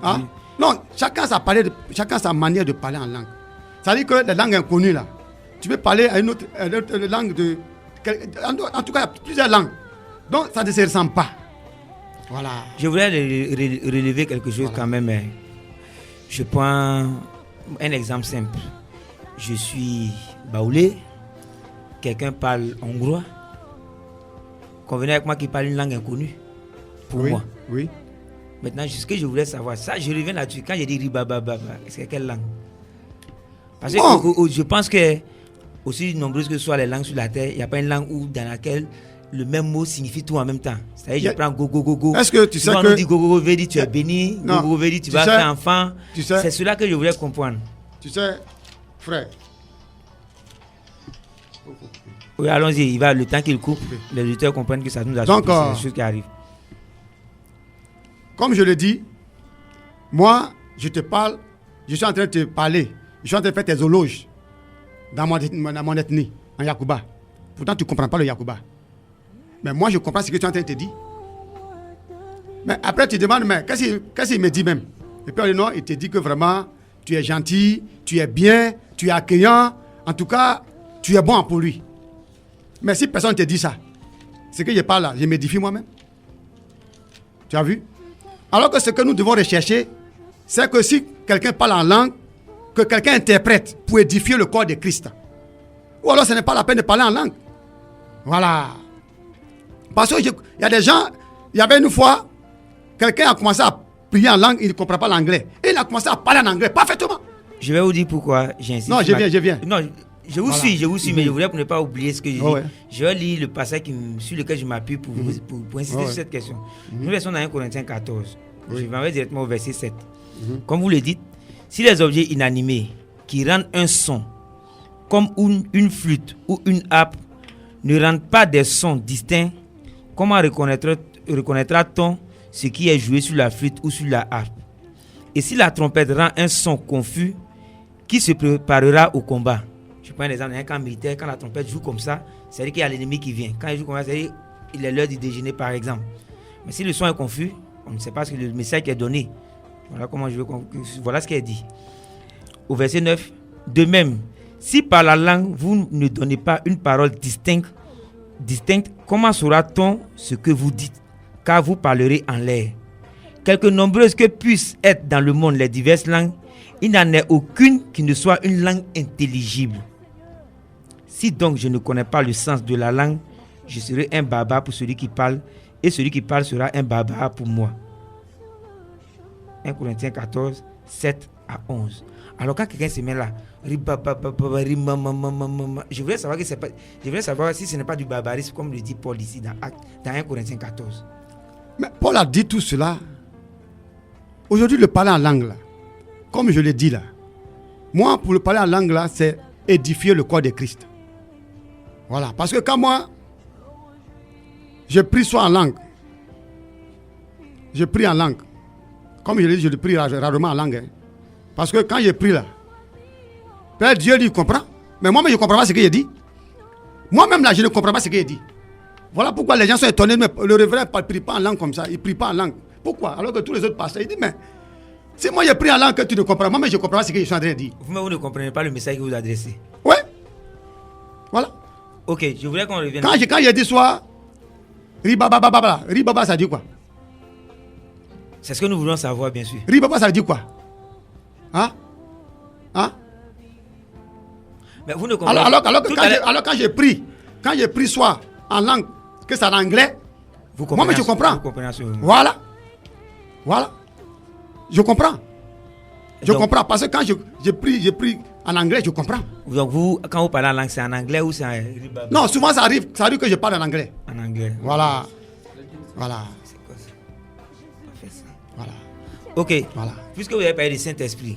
hein? Non, chacun sa manière de parler en langue. Ça veut dire que les langues inconnues là, tu peux parler à une autre langue de... En tout cas, il y a plusieurs langues. Donc, ça ne se ressemble pas. Voilà. Je voulais relever quelque chose quand même. Je prends un exemple simple. Je suis baoulé, quelqu'un parle hongrois, convenez avec moi qu'il parle une langue inconnue pour moi. Oui. Maintenant, ce que je voulais savoir, ça je reviens là-dessus. Quand j'ai dit ribababa, c'est quelle langue? Parce que je pense que, aussi nombreuses que soient les langues sur la terre, il n'y a pas une langue dans laquelle le même mot signifie tout en même temps. C'est-à-dire, je prends go. Est-ce que tu sais que... on nous dit go, veut dire tu es béni, go, veut dire tu vas faire enfant. C'est cela que je voulais comprendre. Tu sais, frère. Oui, allons-y, il va le temps qu'il coupe, les auditeurs comprennent que ça nous a surpris, c'est des choses qui arrivent. Comme je le dis, moi, je te parle, je suis en train de te parler, je suis en train de faire tes éloges dans mon ethnie, en Yakuba. Pourtant, tu ne comprends pas le Yakuba. Mais moi, je comprends ce que tu es en train de te dire. Mais après, tu demandes, mais qu'est-ce qu'il me dit même? Et puis, non, il te dit que vraiment, tu es gentil, tu es bien, tu es accueillant. En tout cas, tu es bon pour lui. Mais si personne ne te dit ça, c'est que je parle là, je m'édifie moi-même. Tu as vu? Alors que ce que nous devons rechercher, c'est que si quelqu'un parle en langue, que quelqu'un interprète pour édifier le corps de Christ. Ou alors ce n'est pas la peine de parler en langue. Voilà. Parce qu'il y a des gens, il y avait une fois, quelqu'un a commencé à prier en langue, il ne comprend pas l'anglais. Et il a commencé à parler en anglais parfaitement. Je vais vous dire pourquoi j'insiste. Non, je viens. Non, je vous suis, mais je voulais pour ne pas oublier ce que je dis. Ouais. Je vais lire le passage sur lequel je m'appuie pour insister sur cette question. Nous sommes dans 1 Corinthiens 14. Je vais directement au verset 7. Comme vous le dites, si les objets inanimés qui rendent un son, comme une flûte ou une harpe, ne rendent pas des sons distincts, comment reconnaîtra-t-on ce qui est joué sur la flûte ou sur la harpe? Et si la trompette rend un son confus, qui se préparera au combat? Je prends un exemple d'un camp militaire, quand la trompette joue comme ça, c'est-à-dire qu'il y a l'ennemi qui vient. Quand il joue comme ça, c'est-à-dire qu'il est l'heure du déjeuner, par exemple. Mais si le son est confus, on ne sait pas ce que le message qui est donné. Voilà ce qui est dit. Au verset 9, de même, si par la langue, vous ne donnez pas une parole distincte distinctes, comment saura-t-on ce que vous dites? Car vous parlerez en l'air. Quelque nombreuses que puissent être dans le monde les diverses langues, il n'en est aucune qui ne soit une langue intelligible. Si donc je ne connais pas le sens de la langue, je serai un barbare pour celui qui parle, et celui qui parle sera un barbare pour moi. 1 Corinthiens 14, 7 à 11. Alors quand quelqu'un se met là, je voudrais savoir si ce n'est pas du barbarisme, comme le dit Paul ici dans 1 Corinthiens 14. Mais Paul a dit tout cela. Aujourd'hui, le parler en langue, là, comme je l'ai dit là, moi, pour le parler en langue, là, c'est édifier le corps de Christ. Voilà. Parce que quand moi, je prie soit en langue, je prie en langue. Comme je l'ai dit, je le prie rarement en langue. Hein. Parce que quand je prie là, Père Dieu lui comprend. Mais moi-même, je ne comprends pas ce qu'il dit. Moi-même là, je ne comprends pas ce qu'il dit. Voilà pourquoi les gens sont étonnés. Mais le révérend ne prie pas en langue comme ça. Il ne prie pas en langue. Pourquoi? Alors que tous les autres pasteurs, ils disent, mais si moi je prie en langue que tu ne comprends pas, moi-même je ne comprends pas ce que je suis en train de dire. Vous ne comprenez pas le message que vous adressez. Oui. Voilà. Ok, je voudrais qu'on revienne. Quand je dis soit Ribaba, Ribaba ça dit quoi? C'est ce que nous voulons savoir, bien sûr. Ribaba ça veut dire quoi? Hein? Mais vous ne comprenez alors quand je prie soit en langue, que c'est en anglais, moi-même je comprends. Vous comprenez Voilà. Je comprends. Je comprends parce que quand je prie en anglais, je comprends. Donc vous, quand vous parlez en langue, c'est en anglais ou c'est en... Non, souvent ça arrive que je parle en anglais. En anglais. Voilà. C'est quoi ça? On fait ça. Voilà. Ok. Voilà. Puisque vous avez parlé du Saint-Esprit,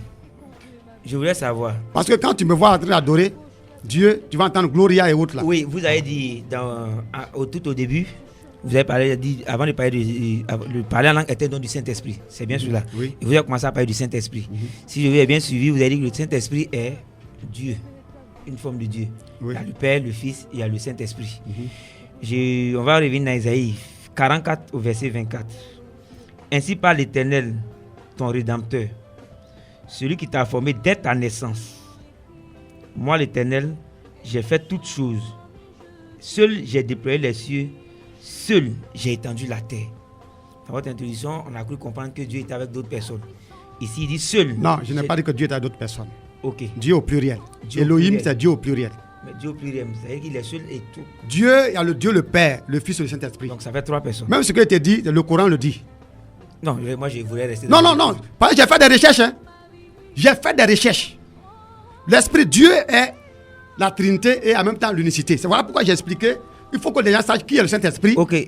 je voulais savoir. Parce que quand tu me vois en train d'adorer Dieu, tu vas entendre Gloria et autres là. Oui, vous avez dit tout au début, vous avez parlé, avant de parler de parler en langue était don du Saint-Esprit. C'est bien cela. Oui. Et vous avez commencé à parler du Saint-Esprit. Si je vous ai bien suivi, vous avez dit que le Saint-Esprit est Dieu, une forme de Dieu. Oui. Il y a le Père, le Fils, il y a le Saint-Esprit. On va revenir dans Isaïe 44 au verset 24. Ainsi parle l'Éternel, ton Rédempteur, celui qui t'a formé dès ta naissance. Moi, l'Éternel, j'ai fait toutes choses. Seul j'ai déployé les cieux, seul j'ai étendu la terre. Dans votre introduction, on a cru comprendre que Dieu était avec d'autres personnes. Ici, il dit seul. Non, je n'ai pas dit que Dieu est avec d'autres personnes. Ok. Dieu au pluriel. Dieu Elohim, au pluriel. c'est Dieu au pluriel. Mais Dieu au pluriel, c'est-à-dire qu'il est seul et tout. Dieu, il y a le Dieu le Père, le Fils et le Saint-Esprit. Donc ça fait 3 personnes. Même ce qui a été dit, le Coran le dit. Non, moi je voulais rester. Non. Parce que j'ai fait des recherches. Hein. J'ai fait des recherches. L'Esprit Dieu est la Trinité et en même temps l'unicité. C'est voilà pourquoi j'ai expliqué. Il faut que les gens sachent qui est le Saint-Esprit. Ok.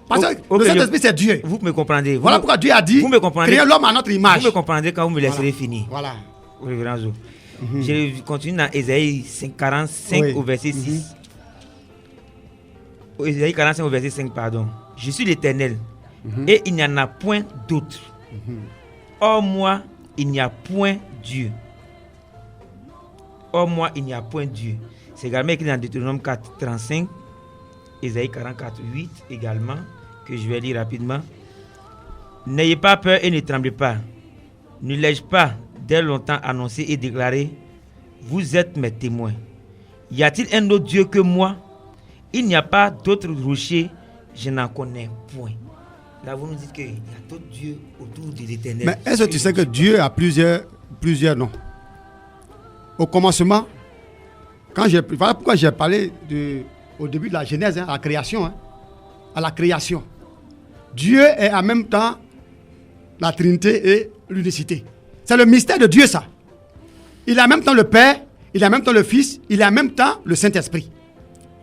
Parce que le Saint-Esprit, c'est Dieu. Vous me comprendrez. Voilà pourquoi Dieu a dit vous me comprendrez. Créer l'homme à notre image. Vous me comprendrez quand vous me laisserez finir. Voilà. Révérend Zo. Je continue dans Ésaïe 45 au verset 6. Ésaïe 45 au verset 5, pardon. Je suis l'Éternel et il n'y en a point d'autre. Hors moi, il n'y a point Dieu. Hors moi, il n'y a point Dieu. C'est également écrit dans Deutéronome 4, 35, Ésaïe 44, 8 également, que je vais lire rapidement. N'ayez pas peur et ne tremblez pas. Ne l'ai-je pas dès longtemps annoncé et déclaré, vous êtes mes témoins. Y a-t-il un autre Dieu que moi? Il n'y a pas d'autre rocher, je n'en connais point. Là, vous nous dites qu'il y a d'autres dieux autour de l'Éternel. Mais est-ce que tu sais que Dieu a plusieurs noms? Au commencement, voilà pourquoi j'ai parlé au début de la Genèse, à la création. Hein, à la création. Dieu est en même temps la Trinité et l'unicité. C'est le mystère de Dieu, ça. Il est en même temps le Père, il est en même temps le Fils, il est en même temps le Saint-Esprit.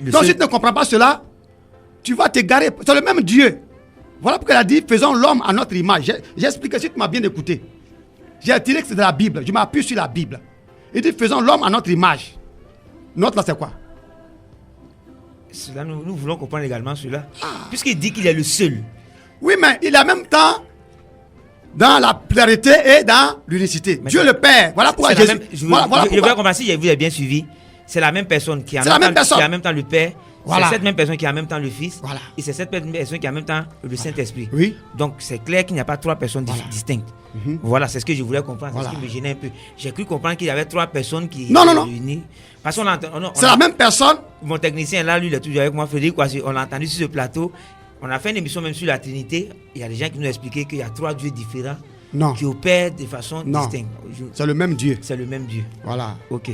Donc si tu ne comprends pas cela, tu vas t'égarer. C'est le même Dieu. Voilà pourquoi il a dit, faisons l'homme à notre image. J'ai expliqué, si tu m'as bien écouté. J'ai tiré que c'est de la Bible. Je m'appuie sur la Bible. Il dit, faisons l'homme à notre image. Notre là, c'est quoi? Cela, nous voulons comprendre également cela. Puisqu'il dit qu'il est le seul. Oui, mais il est en même temps dans la pluralité et dans l'unicité. Dieu le Père. Voilà pourquoi je voudrais comprendre si vous avez bien suivi. C'est la même personne qui est en même temps le Père, Voilà. C'est cette même personne qui a en même temps le Fils. Voilà. Et c'est cette même personne qui a en même temps le Saint-Esprit. Oui. Donc c'est clair qu'il n'y a pas trois personnes distinctes. Voilà, c'est ce que je voulais comprendre. Voilà. C'est ce qui me gênait un peu. J'ai cru comprendre qu'il y avait trois personnes qui Non. réunies. Parce qu'on C'est la même personne. Mon technicien là, lui, il est toujours avec moi, Frédéric. On l'a entendu sur ce plateau. On a fait une émission même sur la Trinité. Il y a des gens qui nous expliquaient qu'il y a trois dieux différents qui opèrent de façon distincte. C'est le même Dieu. C'est le même Dieu. Voilà. Ok.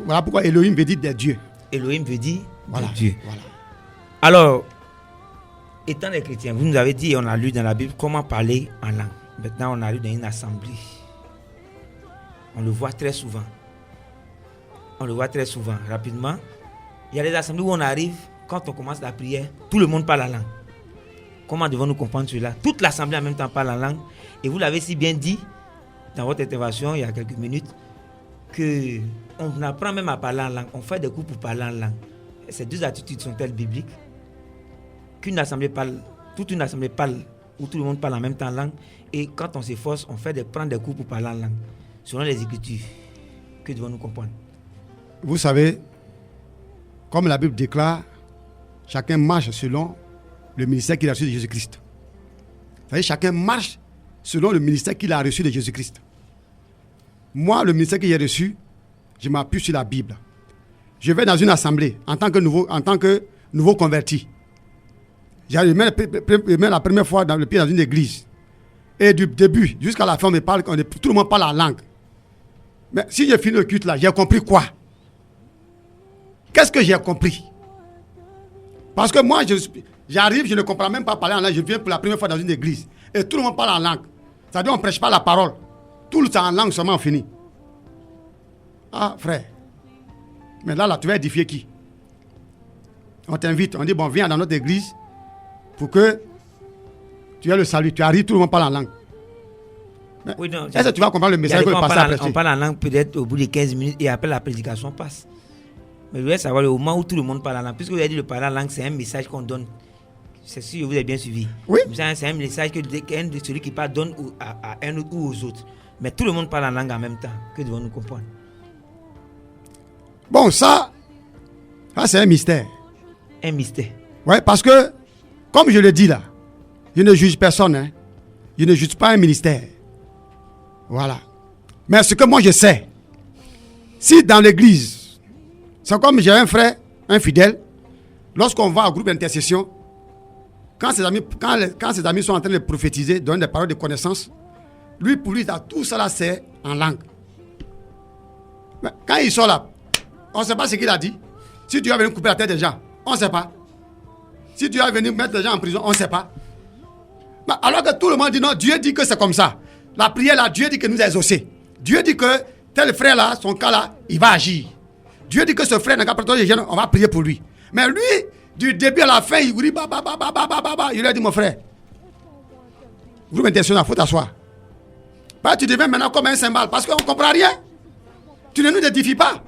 Voilà pourquoi Elohim veut dire des dieux. Elohim veut dire Voilà. des dieux. Voilà. Alors, étant des chrétiens, vous nous avez dit et on a lu dans la Bible comment parler en langue. Maintenant, on arrive dans une assemblée. On le voit très souvent. Rapidement. Il y a des assemblées où on arrive, quand on commence la prière, tout le monde parle la langue. Comment devons-nous comprendre cela? Toute l'assemblée en même temps parle la langue. Et vous l'avez si bien dit dans votre intervention il y a quelques minutes qu'on apprend même à parler en langue. On fait des cours pour parler en langue. Ces deux attitudes sont-elles bibliques? Qu'une assemblée parle, toute une assemblée parle, où tout le monde parle en même temps en langue. Et quand on s'efforce, on prend des cours pour parler en langue. Selon les Écritures, que devons-nous comprendre? Vous savez, comme la Bible déclare, chacun marche selon le ministère qu'il a reçu de Jésus-Christ. Vous savez, chacun marche selon le ministère qu'il a reçu de Jésus-Christ. Moi, le ministère que j'ai reçu, je m'appuie sur la Bible. Je vais dans une assemblée en tant que nouveau converti. Je mets la première fois le pied dans une église. Et du début jusqu'à la fin, tout le monde parle la langue. Mais si j'ai fini le culte là, j'ai compris quoi? Qu'est-ce que j'ai compris? Parce que moi, j'arrive, je ne comprends même pas parler en langue. Je viens pour la première fois dans une église. Et tout le monde parle en langue. C'est-à-dire qu'on ne prêche pas la parole. Tout le temps en langue seulement fini. Ah, frère. Mais là, tu vas édifier qui? On t'invite, on dit, bon, viens dans notre église pour que tu aies le salut. Tu arrives, tout le monde parle en langue. Oui, non, est-ce que tu vas comprendre le message que le pasteur a prêché? On parle en langue peut-être au bout de 15 minutes et après la prédication passe. Mais je voulais savoir le moment où tout le monde parle en langue. Puisque vous avez dit le parler en langue, c'est un message qu'on donne. C'est sûr que vous avez bien suivi. Oui. C'est un message que celui qui parle donne à un autre ou aux autres. Mais tout le monde parle en langue en même temps. Que devons-nous comprendre? Bon, ça c'est un mystère. Un mystère. Oui, parce que, comme je le dis là, je ne juge personne. Hein. Je ne juge pas un ministère. Voilà. Mais ce que moi je sais, si dans l'église, c'est comme j'ai un frère, un fidèle, lorsqu'on va au groupe d'intercession, quand ses amis sont en train de prophétiser, donner des paroles de connaissance, pour lui, tout ça là, c'est en langue. Mais quand il sort là, on ne sait pas ce qu'il a dit. Si tu vas venir couper la tête des gens, on ne sait pas. Si tu vas venir mettre les gens en prison, on ne sait pas. Mais alors que tout le monde dit non, Dieu dit que c'est comme ça. La prière là, Dieu dit que nous a exaucés. Dieu dit que tel frère là, son cas là, il va agir. Dieu dit que ce frère n'a qu'à prendre les jeunes, on va prier pour lui. Mais lui, du début à la fin, il vous dit il lui a dit mon frère, groupe international, il faut t'asseoir. Bah, tu deviens maintenant comme un cymbale parce qu'on ne comprend rien. Tu ne nous édifies pas.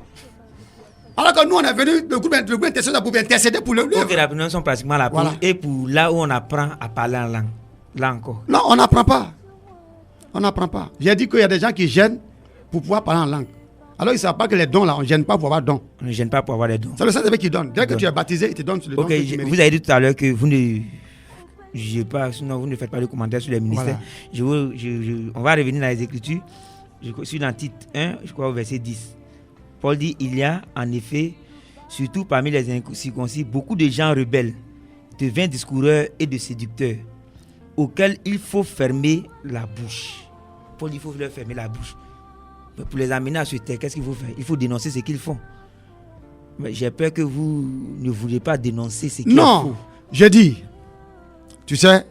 Alors que nous, on est venu, le groupe international pour intercéder pour le Donc, les réunions sont pratiquement là. Voilà. Et pour là où on apprend à parler en langue. Là encore. Non, on n'apprend pas. On n'apprend pas. J'ai dit qu'il y a des gens qui gênent pour pouvoir parler en langue. Alors, ils ne savent pas que les dons, là, on ne gêne pas pour avoir dons. On ne gêne pas pour avoir les dons. C'est le Saint-Esprit qui donne. Dès que tu es baptisé, il te donne le don que tu mérites. Vous avez dit tout à l'heure que vous ne jugez pas, sinon vous ne faites pas de commentaires sur les ministères. Voilà. On va revenir dans les Écritures. Je suis dans Tite 1, je crois au verset 10. Paul dit, il y a en effet, surtout parmi les incirconcis, beaucoup de gens rebelles, de vains discoureurs et de séducteurs, auxquels il faut fermer la bouche. Paul dit, il faut leur fermer la bouche. Mais pour les amener à se taire, qu'est-ce qu'il faut faire? Il faut dénoncer ce qu'ils font. Mais j'ai peur que vous ne voulez pas dénoncer ce qu'ils font. Non, j'ai dit, tu sais,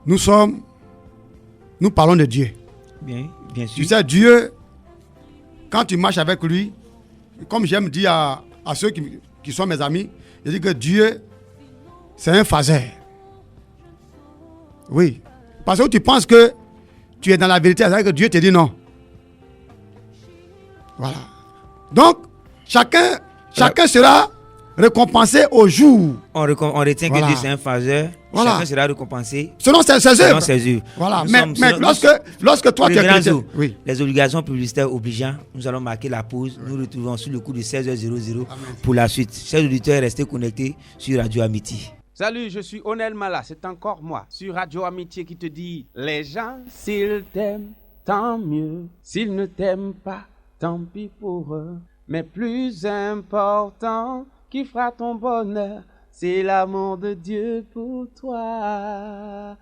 nous parlons de Dieu. Bien sûr. Tu sais, Dieu, quand tu marches avec lui, comme j'aime dire à ceux qui sont mes amis, je dis que Dieu, c'est un phaseur. Oui. Parce que tu penses que tu es dans la vérité, c'est-à-dire que Dieu te dit non. Voilà. Donc, chacun sera récompensé au jour. On retient Voilà. que Dieu c'est un faiseur. Voilà. Chacun sera récompensé Selon ses selon œuvres. ses œuvres. Voilà. Nous Mais, sommes- mais nous- lorsque toi tu es Révérend chrétien, Zo, oui. les obligations publicitaires obligeant, nous allons marquer la pause. Nous retrouvons sur le coup de 16h00 pour la suite. Chers auditeurs, restez connectés sur Radio Amitié. Salut, je suis Onel Mala, c'est encore moi, sur Radio Amitié qui te dit les gens, s'ils t'aiment, tant mieux. S'ils ne t'aiment pas, tant pis pour eux. Mais plus important, qui fera ton bonheur, c'est l'amour de Dieu pour toi.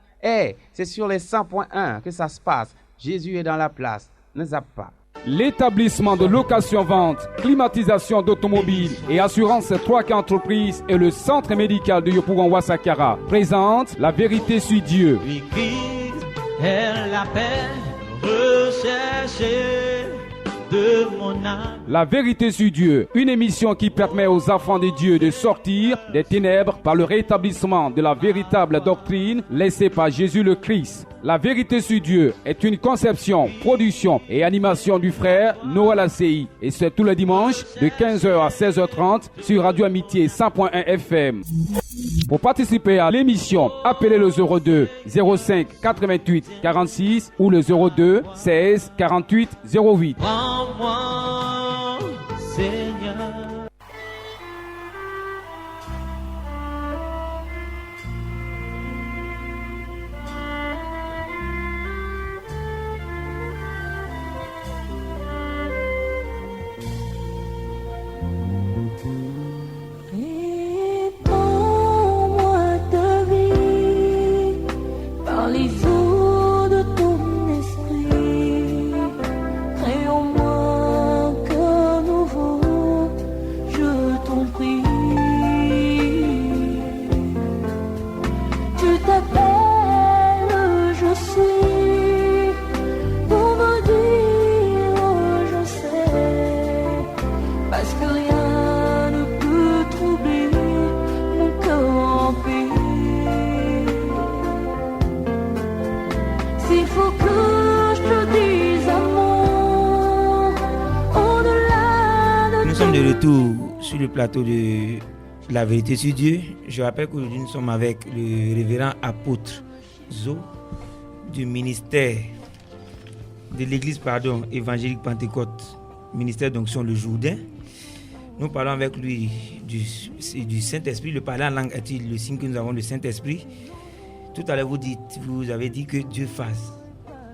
C'est sur les 100.1 que ça se passe. Jésus est dans la place, ne zappe pas. L'établissement de location-vente, climatisation d'automobiles et assurance 3K Entreprises et le centre médical de Yopougon Ouassakara présente La Vérité sur Dieu. Lui Christ est la paix recherchée de mon âme. La Vérité sur Dieu, une émission qui permet aux enfants de Dieu de sortir des ténèbres par le rétablissement de la véritable doctrine laissée par Jésus le Christ. La Vérité sur Dieu est une conception, production et animation du frère Noël ACI. Et c'est tous les dimanches de 15h à 16h30 sur Radio Amitié 100.1 FM. Pour participer à l'émission, appelez le 02 05 88 46 ou le 02 16 48 08. Prends-moi, Seigneur. Répands-moi ta vie par les eaux de ton esprit. Crée en moi un cœur nouveau, je t'en prie. Tu t'appelles, je suis, pour me dire, je sais, parce que rien ne peut troubler mon cœur en paix. S'il faut que je te dise amour, au-delà de Nous sommes de retour sur le plateau de La Vérité sur Dieu. Je rappelle qu'aujourd'hui nous sommes avec le révérend apôtre Zo du ministère de l'église évangélique Pentecôte, ministère d'onction le Jourdain. Nous parlons avec lui du Saint-Esprit. Le parler en langue est-il le signe que nous avons le Saint-Esprit? Tout à l'heure vous avez dit que Dieu fasse.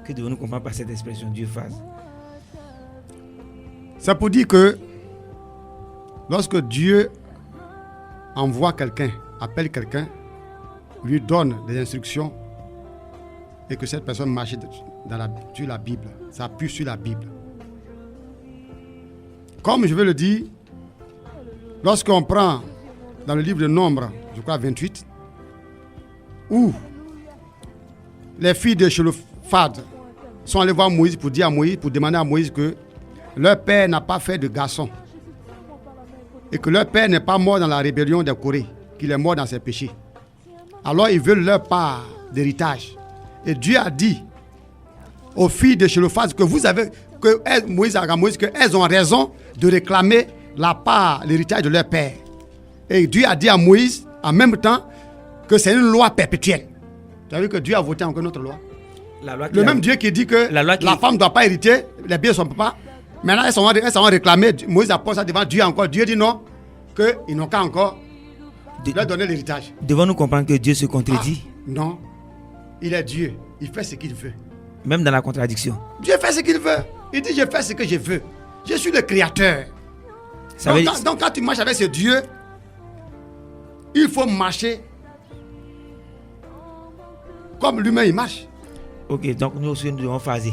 Que devons-nous comprendre par cette expression, Dieu fasse? C'est pour dire que lorsque Dieu envoie quelqu'un, appelle quelqu'un, lui donne des instructions et que cette personne marche sur la Bible, ça appuie sur la Bible. Comme je veux le dire, lorsqu'on prend dans le livre de Nombres, je crois 28, où les filles de Chélophad sont allées voir Moïse pour demander à Moïse que leur père n'a pas fait de garçon et que leur père n'est pas mort dans la rébellion des Corées, qu'il est mort dans ses péchés. Alors ils veulent leur part d'héritage. Et Dieu a dit aux filles de Chélophad que Moïse a dit à Moïse qu'elles ont raison de réclamer la part, l'héritage de leur père. Et Dieu a dit à Moïse en même temps que c'est une loi perpétuelle. Tu as vu que Dieu a voté encore une autre loi. Le même Dieu qui dit que la femme ne doit pas hériter les biens de son papa. Maintenant, elles sont réclamées. Moïse a posé ça devant Dieu encore. Dieu dit non, qu'ils n'ont qu'à encore leur donner l'héritage. Devons-nous comprendre que Dieu se contredit? Non, il est Dieu. Il fait ce qu'il veut. Même dans la contradiction. Dieu fait ce qu'il veut. Il dit je fais ce que je veux. Je suis le créateur. Donc quand tu marches avec ce Dieu, il faut marcher comme lui-même il marche. Ok, donc nous aussi nous devons phaser.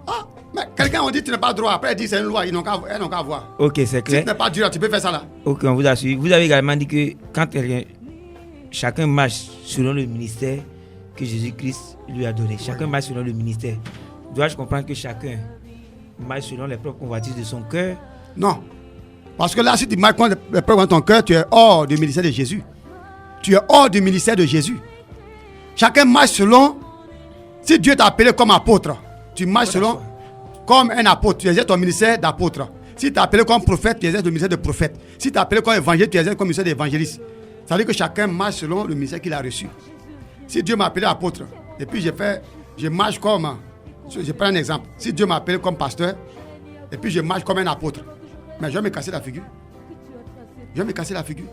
Ah, mais quelqu'un on dit tu n'as pas le droit. Après il dit c'est une loi, elles n'ont qu'à voir. Ok, c'est clair. Si tu n'es pas Dieu, tu peux faire ça là. Ok, on vous a suivi. Vous avez également dit que quand chacun marche selon le ministère que Jésus-Christ lui a donné. Chacun marche selon le ministère. Dois-je comprendre que chacun marche selon les propres convoitises de son cœur? Non. Parce que là, si tu marches les propres de ton cœur, tu es hors du ministère de Jésus. Tu es hors du ministère de Jésus. Chacun marche selon. Si Dieu t'a appelé comme apôtre, tu marches selon comme un apôtre. Tu exerces ton ministère d'apôtre. Si tu es appelé comme prophète, tu exerces le ministère de prophète. Si tu es appelé comme évangéliste, tu exerces comme ministère d'évangéliste. Ça veut dire que chacun marche selon le ministère qu'il a reçu. Si Dieu m'a appelé apôtre, et puis je marche comme... Je prends un exemple. Si Dieu m'a appelé comme pasteur, et puis je marche comme un apôtre, mais je vais me casser la figure. Je vais me casser la figure.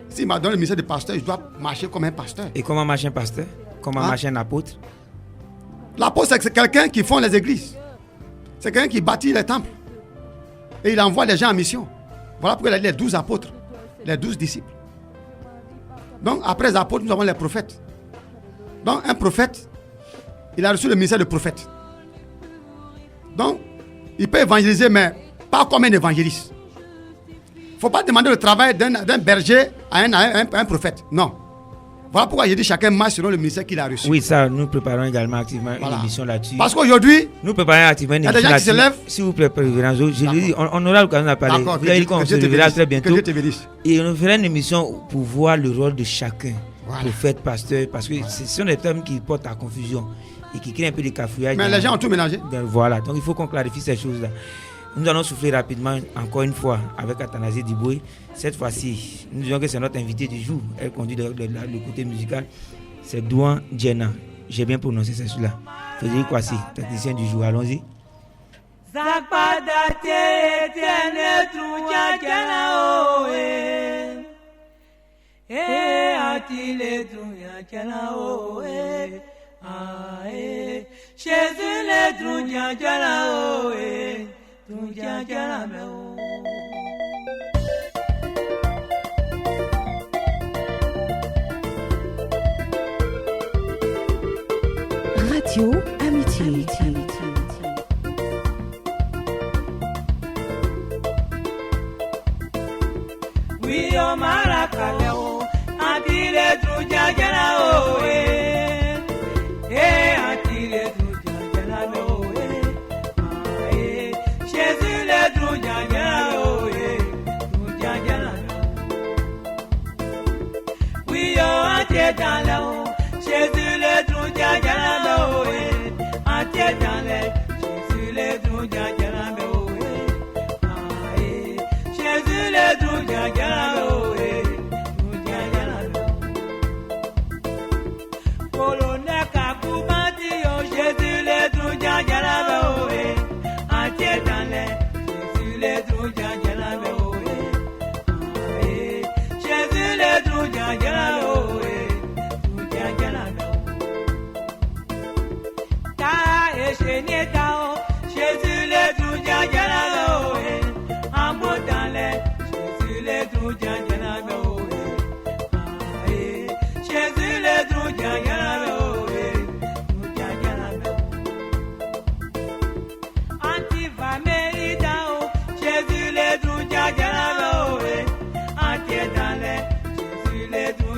S'il m'a donné le ministère de pasteur, je dois marcher comme un pasteur. Et comment marche un pasteur? Comment marche un apôtre? L'apôtre, c'est quelqu'un qui fonde les églises. C'est quelqu'un qui bâtit les temples. Et il envoie les gens en mission. Voilà pourquoi il a dit les 12 apôtres, les 12 disciples. Donc, après les apôtres, nous avons les prophètes. Donc, un prophète, il a reçu le ministère de prophète. Donc, il peut évangéliser, mais pas comme un évangéliste. Il ne faut pas demander le travail d'un berger à un prophète. Non. Voilà pourquoi j'ai dit chacun marche selon le ministère qu'il a reçu. Oui, ça, nous préparons également activement une émission là-dessus. Parce qu'aujourd'hui, nous préparons activement une émission là-dessus. S'il vous plaît, Père Véranzo, je lui dis, on aura l'occasion d'en parler. Vous avez dit qu'on se reverra très bientôt. Et on fera une émission pour voir le rôle de chacun. Voilà. Prophète, pasteur, parce que ce sont des termes qui portent à confusion et qui créent un peu de cafouillage. Mais les gens ont tout mélangé. Voilà, donc il faut qu'on clarifie ces choses-là. Nous allons souffler rapidement, encore une fois, avec Athanasie Diboué. Cette fois-ci, nous disons que c'est notre invité du jour. Elle conduit le côté musical. C'est Douan Djena. J'ai bien prononcé cela. Frédéric Kwasi, technicien du jour. Allons-y. Radio Amitié. Oui, on m'a la calé, antile truja jana o antile truja jana o Jésus le truja jana o truja jana. Oui, on était dans l'eau, Jésus le truja jana o était dans l'air, Jésus le truja jana o Jésus le truja jana o Jésus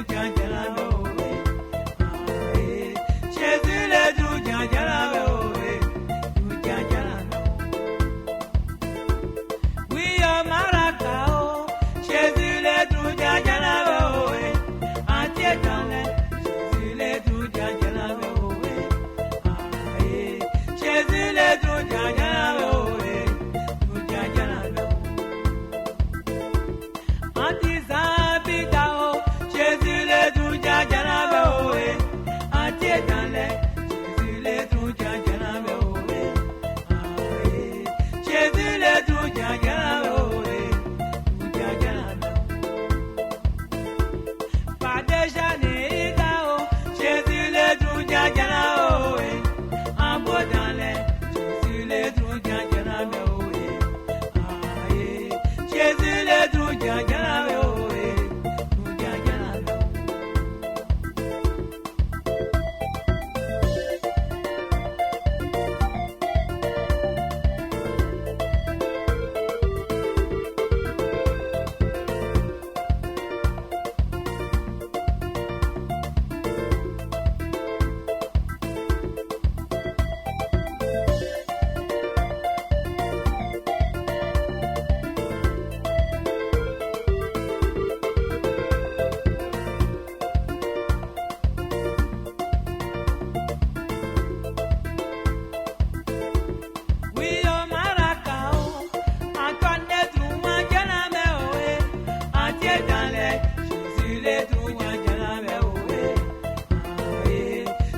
le tout nyanyana me oe.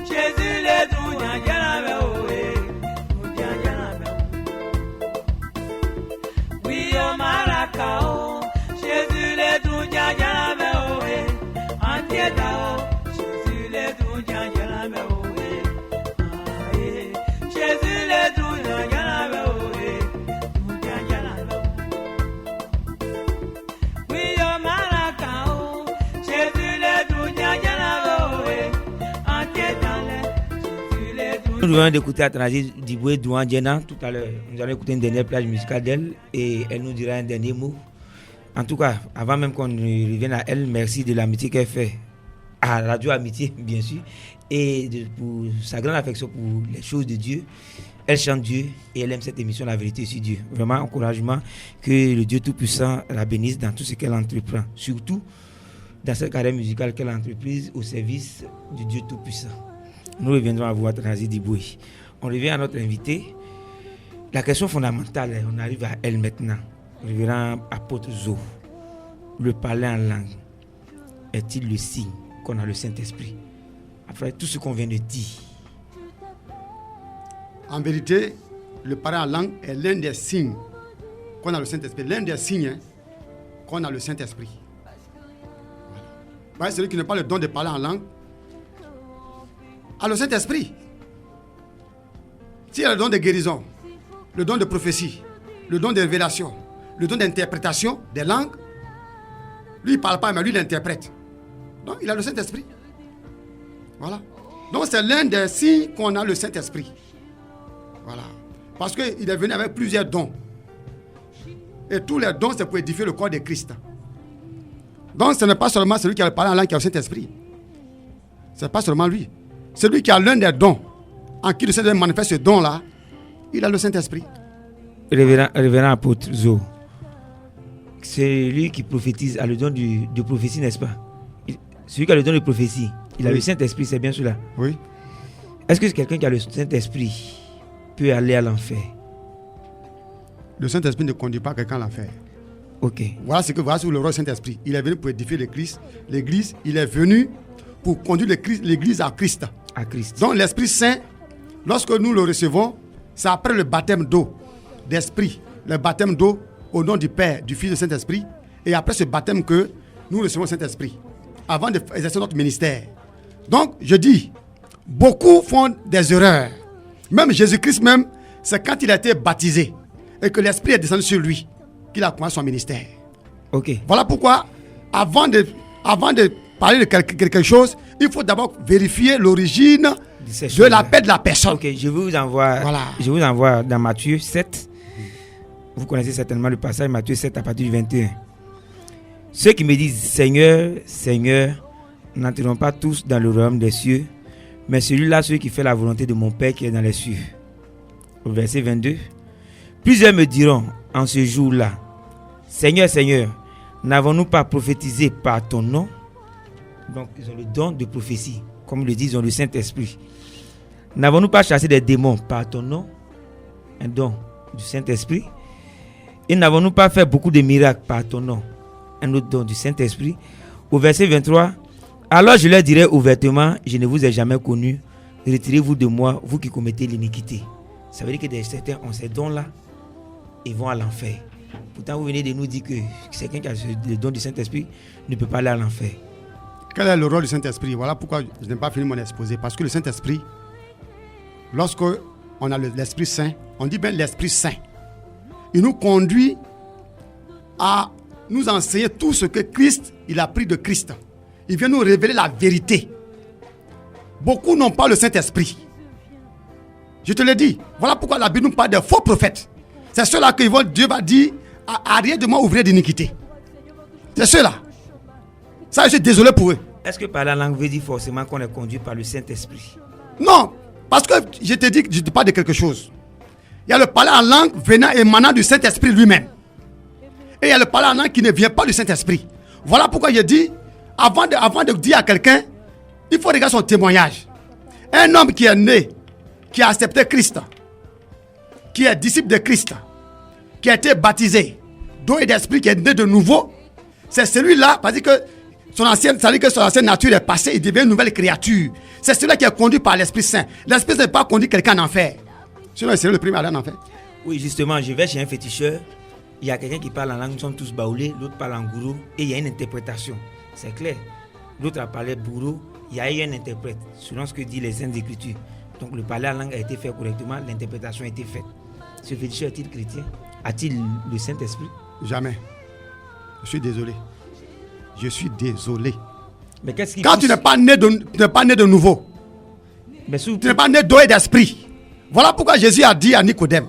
Jésus le tout nyanyana me oe. Nyanyana me. Oui o maracao. Jésus le tout nyanyana me oe. Antiedao. Jésus le tout nyanyana me oe. Jésus le tout nyanyana me oe. Nous venons d'écouter Athanasi Diboué Douan Djena tout à l'heure. Nous allons écouter une dernière plage musicale d'elle et elle nous dira un dernier mot. En tout cas, avant même qu'on revienne à elle, merci de l'amitié qu'elle fait à Radio Amitié, bien sûr, et pour sa grande affection pour les choses de Dieu. Elle chante Dieu et elle aime cette émission La Vérité sur Dieu. Vraiment, encouragement que le Dieu Tout-Puissant la bénisse dans tout ce qu'elle entreprend. Surtout dans cette carrière musicale qu'elle a entreprise au service du Dieu Tout-Puissant. Nous reviendrons à vous, Athanasi Diboué. On revient à notre invité. La question fondamentale, on arrive à elle maintenant. Révérend apôtre Zo. Le parler en langue est-il le signe qu'on a le Saint-Esprit? Après tout ce qu'on vient de dire. En vérité, le parler en langue est l'un des signes qu'on a le Saint-Esprit. L'un des signes qu'on a le Saint-Esprit. Voilà. Celui qui n'a pas le don de parler en langue a le Saint-Esprit. S'il a le don de guérison, le don de prophétie, le don de révélation, le don d'interprétation des langues, lui il ne parle pas, mais lui il interprète. Donc il a le Saint-Esprit. Voilà. Donc c'est l'un des signes qu'on a le Saint-Esprit. Voilà. Parce qu'il est venu avec plusieurs dons. Et tous les dons, c'est pour édifier le corps de Christ. Donc ce n'est pas seulement celui qui a parlé en langue qui a le Saint-Esprit. Ce n'est pas seulement lui. Celui qui a l'un des dons, en qui le Saint-Esprit manifeste ce don-là, il a le Saint-Esprit. Révérend apôtre Zo, c'est lui qui prophétise, a le don de prophétie, n'est-ce pas? Celui qui a le don de prophétie, il a le Saint-Esprit, c'est bien cela? Oui. Est-ce que quelqu'un qui a le Saint-Esprit peut aller à l'enfer? Le Saint-Esprit ne conduit pas quelqu'un à l'enfer. Ok. Voilà ce que le roi Saint-Esprit. Il est venu pour édifier l'Église. L'Église, il est venu pour conduire l'Église à Christ. À Christ. Donc l'Esprit Saint, lorsque nous le recevons, c'est après le baptême d'eau, d'Esprit, le baptême d'eau au nom du Père, du Fils et du Saint-Esprit, et après ce baptême que nous recevons le Saint-Esprit, avant d'exercer notre ministère. Donc, je dis, beaucoup font des erreurs. Même Jésus-Christ même, c'est quand il a été baptisé et que l'Esprit est descendu sur lui qu'il a commencé son ministère. Ok. Voilà pourquoi, avant de parler de quelque chose, il faut d'abord vérifier l'origine de la paix de la personne. Ok, je vous envoie dans Matthieu 7. Vous connaissez certainement le passage, Matthieu 7 à partir du 21. Ceux qui me disent Seigneur, Seigneur, n'entreront pas tous dans le royaume des cieux, mais celui-là, celui qui fait la volonté de mon Père qui est dans les cieux. Au verset 22. Plusieurs me diront en ce jour-là, Seigneur, Seigneur, n'avons-nous pas prophétisé par ton nom? Donc, ils ont le don de prophétie. Comme le dit, ils ont le Saint-Esprit. N'avons-nous pas chassé des démons par ton nom? Un don du Saint-Esprit. Et n'avons-nous pas fait beaucoup de miracles par ton nom? Un autre don du Saint-Esprit. Au verset 23, alors je leur dirai ouvertement, je ne vous ai jamais connu. Retirez-vous de moi, vous qui commettez l'iniquité. Ça veut dire que certains ont ces dons-là et vont à l'enfer. Pourtant, vous venez de nous dire que quelqu'un qui a le don du Saint-Esprit ne peut pas aller à l'enfer. Quel est le rôle du Saint-Esprit? Voilà pourquoi je n'ai pas fini mon exposé. Parce que le Saint-Esprit, lorsque on a l'Esprit Saint, on dit bien l'Esprit Saint. Il nous conduit à nous enseigner tout ce que Christ, il a pris de Christ. Il vient nous révéler la vérité. Beaucoup n'ont pas le Saint-Esprit. Je te l'ai dit. Voilà pourquoi la Bible nous parle de faux prophètes. C'est ceux-là que Dieu va dire, arrière de moi, ouvrez d'iniquité. C'est ceux-là. Ça, je suis désolé pour eux. Est-ce que par la langue veut dire forcément qu'on est conduit par le Saint-Esprit? Non, parce que je te dis que je te parle de quelque chose. Il y a le parler en langue venant émanant du Saint-Esprit lui-même. Et il y a le parler en langue qui ne vient pas du Saint-Esprit. Voilà pourquoi je dis, avant de dire à quelqu'un, il faut regarder son témoignage. Un homme qui est né, qui a accepté Christ, qui est disciple de Christ, qui a été baptisé, d'eau et d'esprit, qui est né de nouveau, c'est celui-là, parce que ça veut dire que son ancienne nature est passée, il devient une nouvelle créature. C'est celui qui est conduit par l'Esprit Saint. L'Esprit Saint n'est pas conduit quelqu'un en enfer. Sinon, il serait le premier à aller en enfer. Oui, justement, je vais chez un féticheur. Il y a quelqu'un qui parle en langue, nous sommes tous baoulés, l'autre parle en gourou, et il y a une interprétation. C'est clair. L'autre a parlé bourreau, il y a eu un interprète, selon ce que dit les Saintes Écritures. Donc le parler en langue a été fait correctement, l'interprétation a été faite. Ce féticheur est-il chrétien? A-t-il le Saint-Esprit? Jamais. Je suis désolé. Je suis désolé. Mais qu'est-ce qui Quand tu n'es pas né de nouveau, mais tu n'es pas né d'eau et d'esprit. Voilà pourquoi Jésus a dit à Nicodème,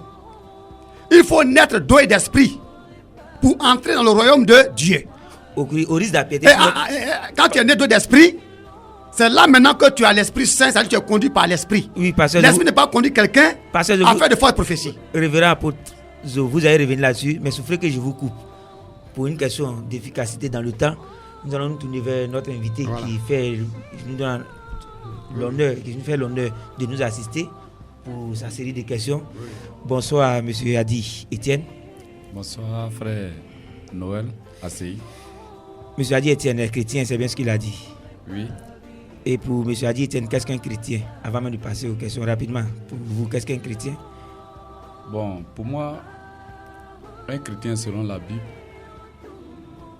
il faut naître d'eau et d'esprit pour entrer dans le royaume de Dieu. Au risque d'appeler. Quand tu es né d'eau d'esprit, c'est là maintenant que tu as l'Esprit Saint, c'est-à-dire que tu es conduit par l'Esprit. Oui, parce que l'Esprit n'est pas conduit quelqu'un à faire de fausses prophéties. Révérend apôtre Zo, vous allez revenir là-dessus, mais souffrez que je vous coupe. Pour une question d'efficacité dans le temps, nous allons nous tourner vers notre invité qui nous donne l'honneur de nous assister pour sa série de questions. Oui. Bonsoir, monsieur Adi Etienne. Bonsoir, frère Noël ACI. Monsieur Adi Etienne est chrétien, c'est bien ce qu'il a dit. Oui. Et pour monsieur Adi Etienne, qu'est-ce qu'un chrétien? Avant même de passer aux questions rapidement, pour vous, qu'est-ce qu'un chrétien? Bon, pour moi, un chrétien selon la Bible,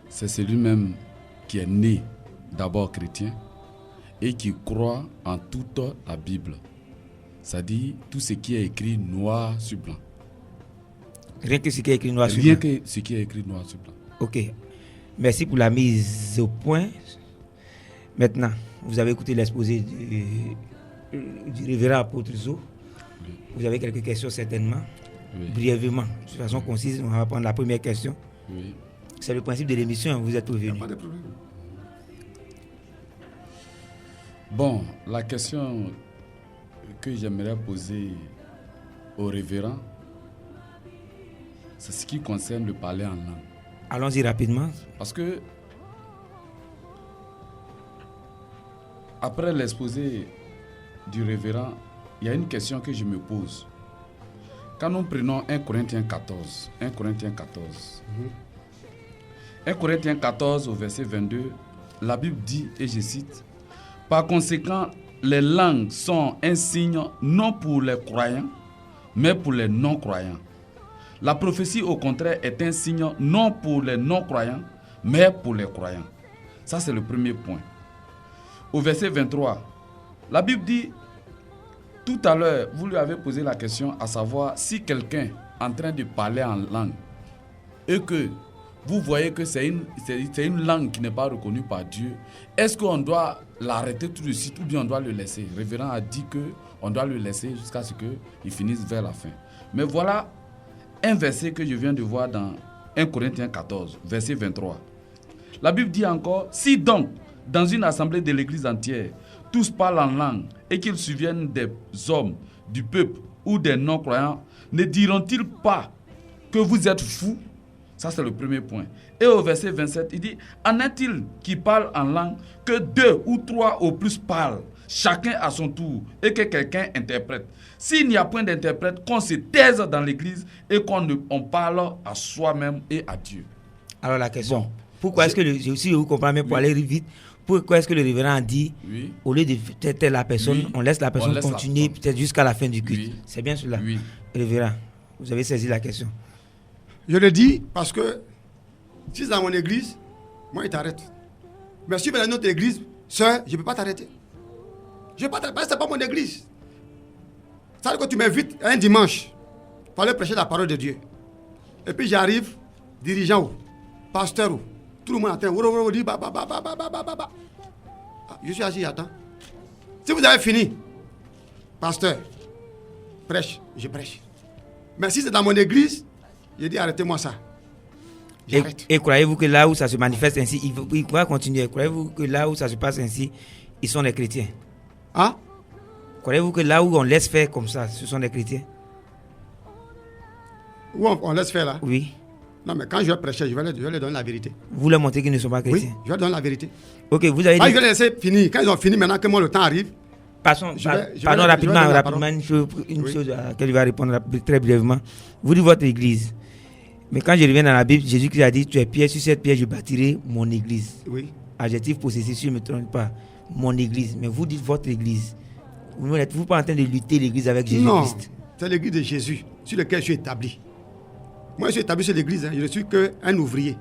c'est celui-même qui est né d'abord chrétien et qui croit en toute la Bible. C'est-à-dire tout ce qui est écrit noir sur blanc. Rien que ce qui est écrit noir sur blanc. Rien que ce qui est écrit noir sur blanc. Ok. Merci pour la mise au point. Maintenant, vous avez écouté l'exposé du révérend apôtre Zo. Oui. Vous avez quelques questions certainement. Oui. Brièvement, de façon concise, on va prendre la première question. Oui. C'est le principe de l'émission, vous êtes prévenu. Pas de problème. Bon, la question que j'aimerais poser au révérend, c'est ce qui concerne le parler en langue. Allons-y rapidement. Parce que après l'exposé du révérend, il y a une question que je me pose. Quand nous prenons 1 Corinthiens 14, 1 Corinthiens 14 au verset 22, la Bible dit, et je cite, « Par conséquent, les langues sont un signe non pour les croyants, mais pour les non-croyants. La prophétie, au contraire, est un signe non pour les non-croyants, mais pour les croyants. » Ça, c'est le premier point. Au verset 23, la Bible dit, tout à l'heure, vous lui avez posé la question, à savoir, si quelqu'un est en train de parler en langue, et que vous voyez que c'est une langue qui n'est pas reconnue par Dieu, est-ce qu'on doit l'arrêter tout de suite ou bien on doit le laisser? Le révérend a dit qu'on doit le laisser jusqu'à ce qu'il finisse vers la fin. Mais voilà un verset que je viens de voir dans 1 Corinthiens 14, verset 23. La Bible dit encore, si donc, dans une assemblée de l'église entière, tous parlent en langue et qu'ils subviennent des hommes, du peuple ou des non-croyants, ne diront-ils pas que vous êtes fous? Ça, c'est le premier point. Et au verset 27, il dit, en est-il qui parle en langue que 2 ou 3 au plus parlent, chacun à son tour, et que quelqu'un interprète? S'il n'y a point d'interprète, qu'on se taise dans l'église et qu'on parle à soi-même et à Dieu. Alors la question, pourquoi est-ce que, si vous comprenez, pour aller vite, pourquoi est-ce que le révérend a dit, au lieu de têter la personne, on laisse la personne continuer peut-être jusqu'à la fin du culte? C'est bien cela. Révérend, vous avez saisi la question. Je le dis parce que si c'est dans mon église, moi, il t'arrête. Mais si tu es dans notre église, sœur, je ne peux pas t'arrêter. Je ne peux pas t'arrêter, ce n'est pas mon église. Ça veut dire que tu m'invites un dimanche pour aller prêcher la parole de Dieu. Et puis j'arrive, dirigeant ou, pasteur ou, tout le monde attend. Je suis assis, j'attends. Si vous avez fini, pasteur, prêche, je prêche. Mais si c'est dans mon église, je dis arrêtez-moi ça. Et croyez-vous que là où ça se manifeste ainsi, il va continuer. Croyez-vous que là où ça se passe ainsi, ils sont des chrétiens? Hein? Croyez-vous que là où on laisse faire comme ça, ce sont des chrétiens? Où on laisse faire là? Oui. Non, mais quand je vais prêcher, je vais leur donner la vérité. Vous leur montrez qu'ils ne sont pas chrétiens? Oui, je vais leur donner la vérité. Ok, vous avez dit... je vais les laisser finir. Quand ils ont fini, maintenant que moi le temps arrive... Pardon, rapidement, une chose à laquelle je vais répondre très brièvement. Vous dites votre église. Mais quand je reviens dans la Bible, Jésus-Christ a dit, tu es pierre, sur cette pierre, je bâtirai mon église. Oui. adjectif possessif, si je ne me trompe pas, mon église, mais vous dites votre église. Vous n'êtes-vous pas en train de lutter l'église avec Jésus-Christ? Non, c'est l'église de Jésus sur laquelle je suis établi. Moi, je suis établi sur l'église, je ne suis qu'un ouvrier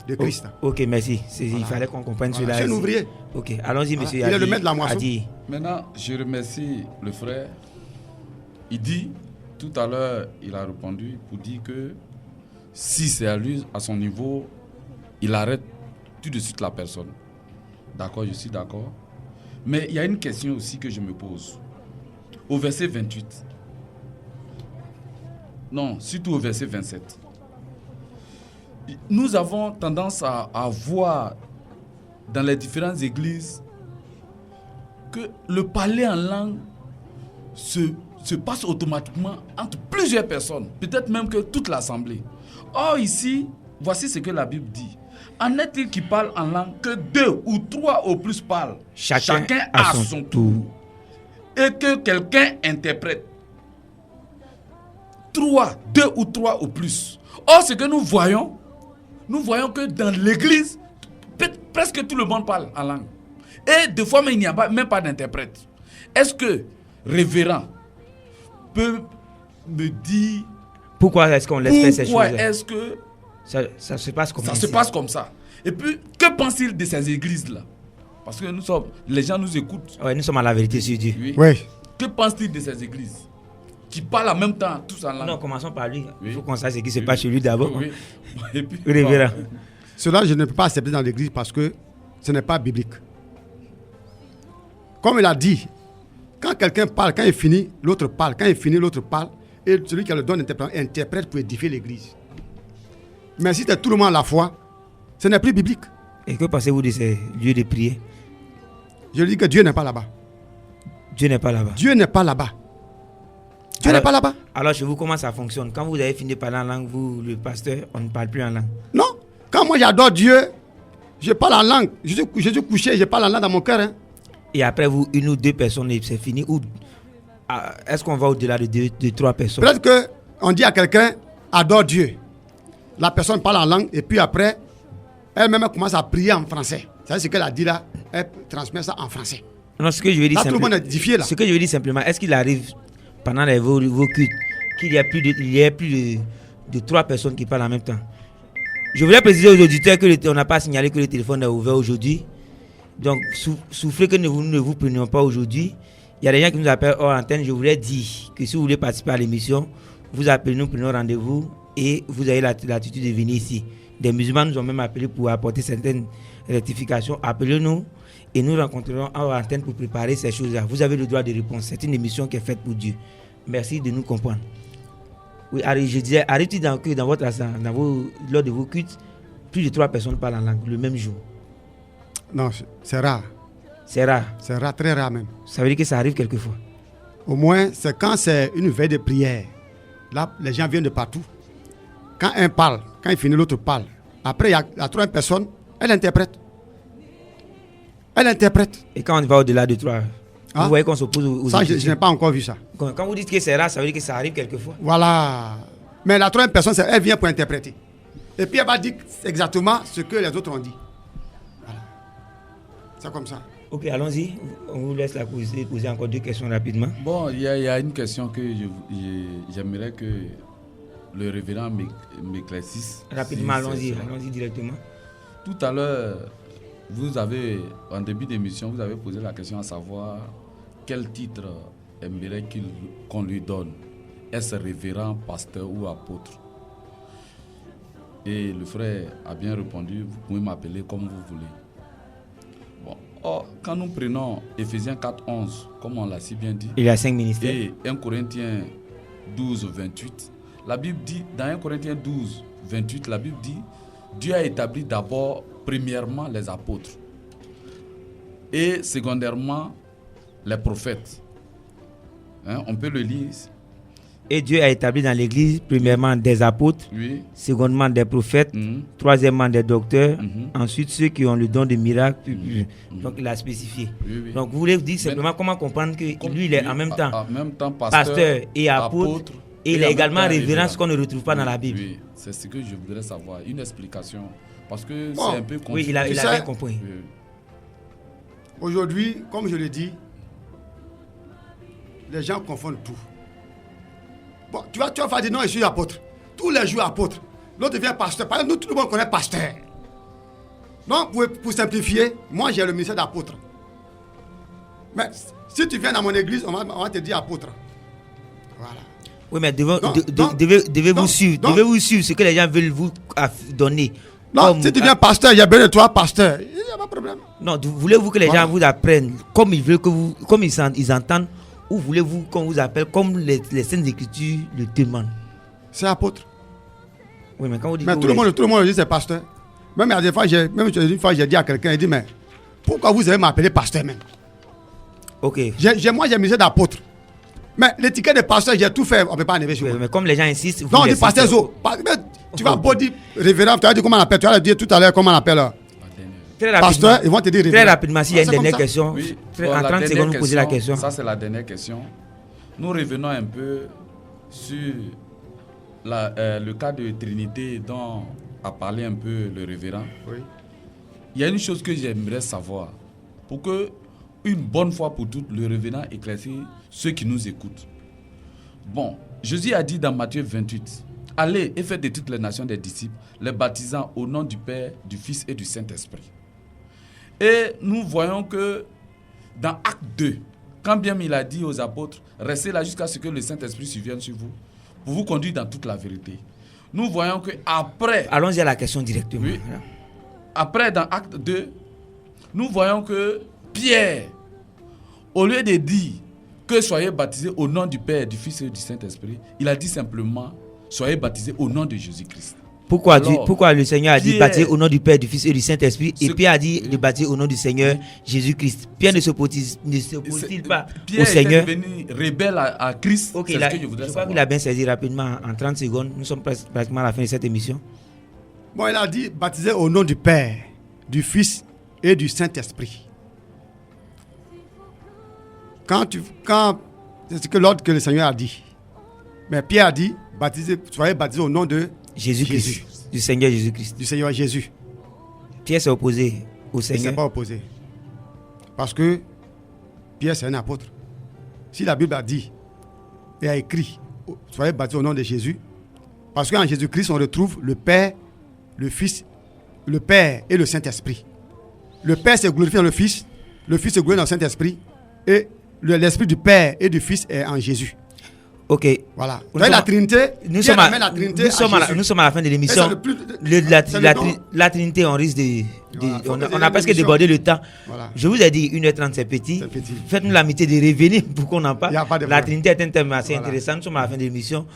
de Christ. Ok, merci. Il fallait qu'on comprenne cela. Je suis un ouvrier. Ok, allons-y, monsieur. Il est le maître de la moisson. Maintenant, je remercie le frère. Il dit, tout à l'heure, il a répondu pour dire que si c'est à lui, à son niveau, il arrête tout de suite la personne. D'accord, je suis d'accord. Mais il y a une question aussi que je me pose. Au verset 28. Non, surtout au verset 27. Nous avons tendance à voir dans les différentes églises que le parler en langue se passe automatiquement entre plusieurs personnes, peut-être même que toute l'assemblée. Or ici, voici ce que la Bible dit. En est-il qui parle en langue que 2 ou 3 au plus parlent, chacun à son tour, et que quelqu'un interprète. 2 ou 3 au plus. Or, ce que nous voyons que dans l'église, presque tout le monde parle en langue. Et des fois, il n'y a même pas d'interprète. Est-ce que révérend peut me dire pourquoi est-ce qu'on laisse faire ces choses? Pourquoi est-ce que ça se passe comme ça? Ça se passe comme ça. Et puis, que pense-il de ces églises-là? Parce que les gens nous écoutent. Oui, nous sommes à la vérité sur Dieu. Oui. Que pense-t-il de ces églises qui parlent en même temps tous en langue? Non, commençons par lui. Il faut qu'on sache ce qui se passe chez lui d'abord. Oui. Et puis, révérend. Cela, je ne peux pas accepter dans l'église parce que ce n'est pas biblique. Comme il a dit, quand quelqu'un parle, quand il finit, l'autre parle. Quand il finit, l'autre parle. Et celui qui a le don interprète pour édifier l'église. Mais si c'est tout le monde à la fois, ce n'est plus biblique. Et que pensez-vous de ces lieux de prière? Je dis que Dieu n'est pas là-bas. Dieu n'est pas là-bas. Dieu n'est pas là-bas. Dieu n'est pas là-bas. Alors chez vous, comment ça fonctionne? Quand vous avez fini de parler en langue, vous, le pasteur, on ne parle plus en langue? Non. Quand moi j'adore Dieu, je parle en langue. Je suis couché, je parle en langue dans mon cœur. Hein. Et après vous, 1 ou 2 personnes, c'est fini? Ou est-ce qu'on va au-delà de 3 personnes? Peut-être qu'on dit à quelqu'un, adore Dieu. La personne parle en langue et puis après, elle-même commence à prier en français. C'est ce qu'elle a dit là, elle transmet ça en français. Non, ce que je veux dire simplement, ce que je veux dire simplement, est-ce qu'il arrive pendant vos cultes qu'il y a plus de 3 personnes qui parlent en même temps? Je voulais préciser aux auditeurs qu'on n'a pas signalé que le téléphone est ouvert aujourd'hui. Donc, soufflez que nous ne vous prenions pas aujourd'hui. Il y a des gens qui nous appellent hors antenne. Je voulais dire que si vous voulez participer à l'émission, vous appelez, nous prenons rendez-vous et vous avez l'attitude de venir ici. Des musulmans nous ont même appelé pour apporter certaines rectifications. Appelez-nous et nous rencontrerons hors antenne pour préparer ces choses-là. Vous avez le droit de réponse. C'est une émission qui est faite pour Dieu. Merci de nous comprendre. Oui, je disais, arrive-t-il dans votre lors de vos cultes, plus de 3 personnes parlent en langue le même jour? Non, c'est rare. C'est rare? C'est rare, très rare même. Ça veut dire que ça arrive quelquefois? Au moins, c'est quand c'est une veille de prière. Là, les gens viennent de partout. Quand un parle, quand il finit, l'autre parle. Après, il y a 3 personnes, elle interprète. Elle interprète. Et quand on va au-delà de 3, vous voyez qu'on s'oppose aux ça, je n'ai pas encore vu ça. Quand vous dites que c'est rare, ça veut dire que ça arrive quelquefois? Voilà. Mais la 3e personne, elle vient pour interpréter. Et puis, elle va dire exactement ce que les autres ont dit. Voilà. C'est comme ça. Ok, allons-y. On vous laisse la poser encore 2 questions rapidement. Bon, il y a une question que j'aimerais que le révérend m'éclaircisse. Rapidement, allons-y directement. Tout à l'heure, vous avez, en début d'émission, vous avez posé la question à savoir quel titre aimerait qu'on lui donne. Est-ce révérend, pasteur ou apôtre? Et le frère a bien répondu, vous pouvez m'appeler comme vous voulez. Bon. Or, quand nous prenons Ephésiens 4:11, comme on l'a si bien dit, il y a 5 ministères. Et 1 Corinthiens 12:28, la Bible dit, dans 1 Corinthiens 12:28, la Bible dit, Dieu a établi d'abord, premièrement, les apôtres et secondairement, les prophètes. On peut le lire. Et Dieu a établi dans l'église, premièrement, des apôtres, secondement, des prophètes, troisièmement, des docteurs, ensuite ceux qui ont le don de miracles. Donc, il a spécifié. Donc, vous voulez dire simplement comment comprendre que lui, il est en même temps pasteur et apôtre, et il est également révérend, ce qu'on ne retrouve pas dans la Bible. Oui, c'est ce que je voudrais savoir. Une explication Parce que Bon. c'est un peu confus. Oui, il a Tu bien sais- compris. Aujourd'hui, comme je le dis, les gens confondent tout. Bon, tu vas faire dire non, je suis apôtre. Tous les jours apôtre. L'autre devient pasteur. Par exemple, nous, tout le monde connaît pasteur. Donc, pour simplifier, moi, j'ai le ministère d'apôtre. Mais si tu viens dans mon église, on va te dire apôtre. Voilà. Oui, mais Donc, devez-vous suivre. donc- Devez-vous suivre ce que les gens veulent vous donner. Non, Comme- si tu viens pasteur, il y a besoin de toi, pasteur. Il n'y a pas de problème. Non, voulez-vous que les Voilà. gens vous apprennent comme ils veulent que vous, comme ils entendent, ou voulez-vous qu'on vous appelle comme les Saintes Écritures le demandent? C'est apôtre. Oui, mais quand vous dites Mais que tout vous le monde dit c'est pasteur. Même il y a des fois, une fois, j'ai dit à quelqu'un, il dit, mais pourquoi vous allez m'appeler pasteur même? Ok. Moi, j'ai misé d'apôtre. Mais l'étiquette de pasteur, j'ai tout fait, on ne peut pas enlever sur Oui, moi. mais comme les gens insistent, vous Non, on dit laissez pasteur faire. Zo. Mais tu vas pas dire révérend, tu vas dire comment on appelle, tu vas dire tout à l'heure comment on appelle. Très rapidement, Pasteur, ils vont te dire très révérend. rapidement, s'il y a une C'est comme dernière ça. question, Oui, très- bon, en la 30 dernière secondes, vous posez la question. Ça, c'est la dernière question. Nous revenons un peu sur le cas de Trinité dont a parlé un peu le révérend. Oui. Il y a une chose que j'aimerais savoir. Pour que, une bonne fois pour toutes, le révérend éclaircisse ceux qui nous écoutent. Bon, Jésus a dit dans Matthieu 28, « Allez et faites de toutes les nations des disciples, les baptisant au nom du Père, du Fils et du Saint-Esprit. » Et nous voyons que dans Acte 2, quand bien il a dit aux apôtres, « Restez là jusqu'à ce que le Saint-Esprit survienne sur vous, pour vous conduire dans toute la vérité. » Nous voyons qu'après... Allons-y à la question directement. Oui. Après, dans Acte 2, nous voyons que Pierre, au lieu de dire que soyez baptisés au nom du Père, du Fils et du Saint-Esprit, il a dit simplement soyez baptisés au nom de Jésus-Christ. Pourquoi le Seigneur a dit Pierre- baptiser au nom du Père, du Fils et du Saint-Esprit, et Ce- Pierre a dit de baptiser au nom du Seigneur Jésus-Christ? Pierre ne s'oppose-t-il pas Pierre au Seigneur? était devenu rebelle à Christ. Ok, C'est ce que je voudrais je crois savoir. qu'il a bien saisi rapidement en 30 secondes. Nous sommes pratiquement à la fin de cette émission. Bon, il a dit baptisé au nom du Père, du Fils et du Saint-Esprit. C'est ce que l'ordre que le Seigneur a dit. Mais Pierre a dit soyez baptisés au nom de Jésus-Christ, Jésus. du Seigneur Jésus-Christ. Du Seigneur Jésus. Pierre s'est opposé au Il ne s'est Seigneur. pas opposé. Parce que Pierre, c'est un apôtre. Si la Bible a dit et a écrit soyez baptisés au nom de Jésus, parce qu'en Jésus-Christ, on retrouve le Père, le Fils, le Père et le Saint-Esprit. Le Père s'est glorifié dans le Fils est glorifié dans le Saint-Esprit, et l'Esprit du Père et du Fils est en Jésus. Ok. Voilà. Nous Vous voyez sommes la à- Trinité, Nous Pierre sommes, à, amène la Trinité nous, à sommes à la, Jésus. nous sommes à la fin de Et l'émission. c'est le plus- La, c'est le don. la Trinité, on risque de. Voilà, faut on que a c'est presque l'émission. débordé le temps. Voilà. Je vous ai dit 1h30, c'est petit. C'est petit. Faites-nous l'amitié de revenir pour qu'on en Il y a pas parle. de La problème. Trinité est un thème assez Voilà. intéressant. Nous sommes à la fin de l'émission.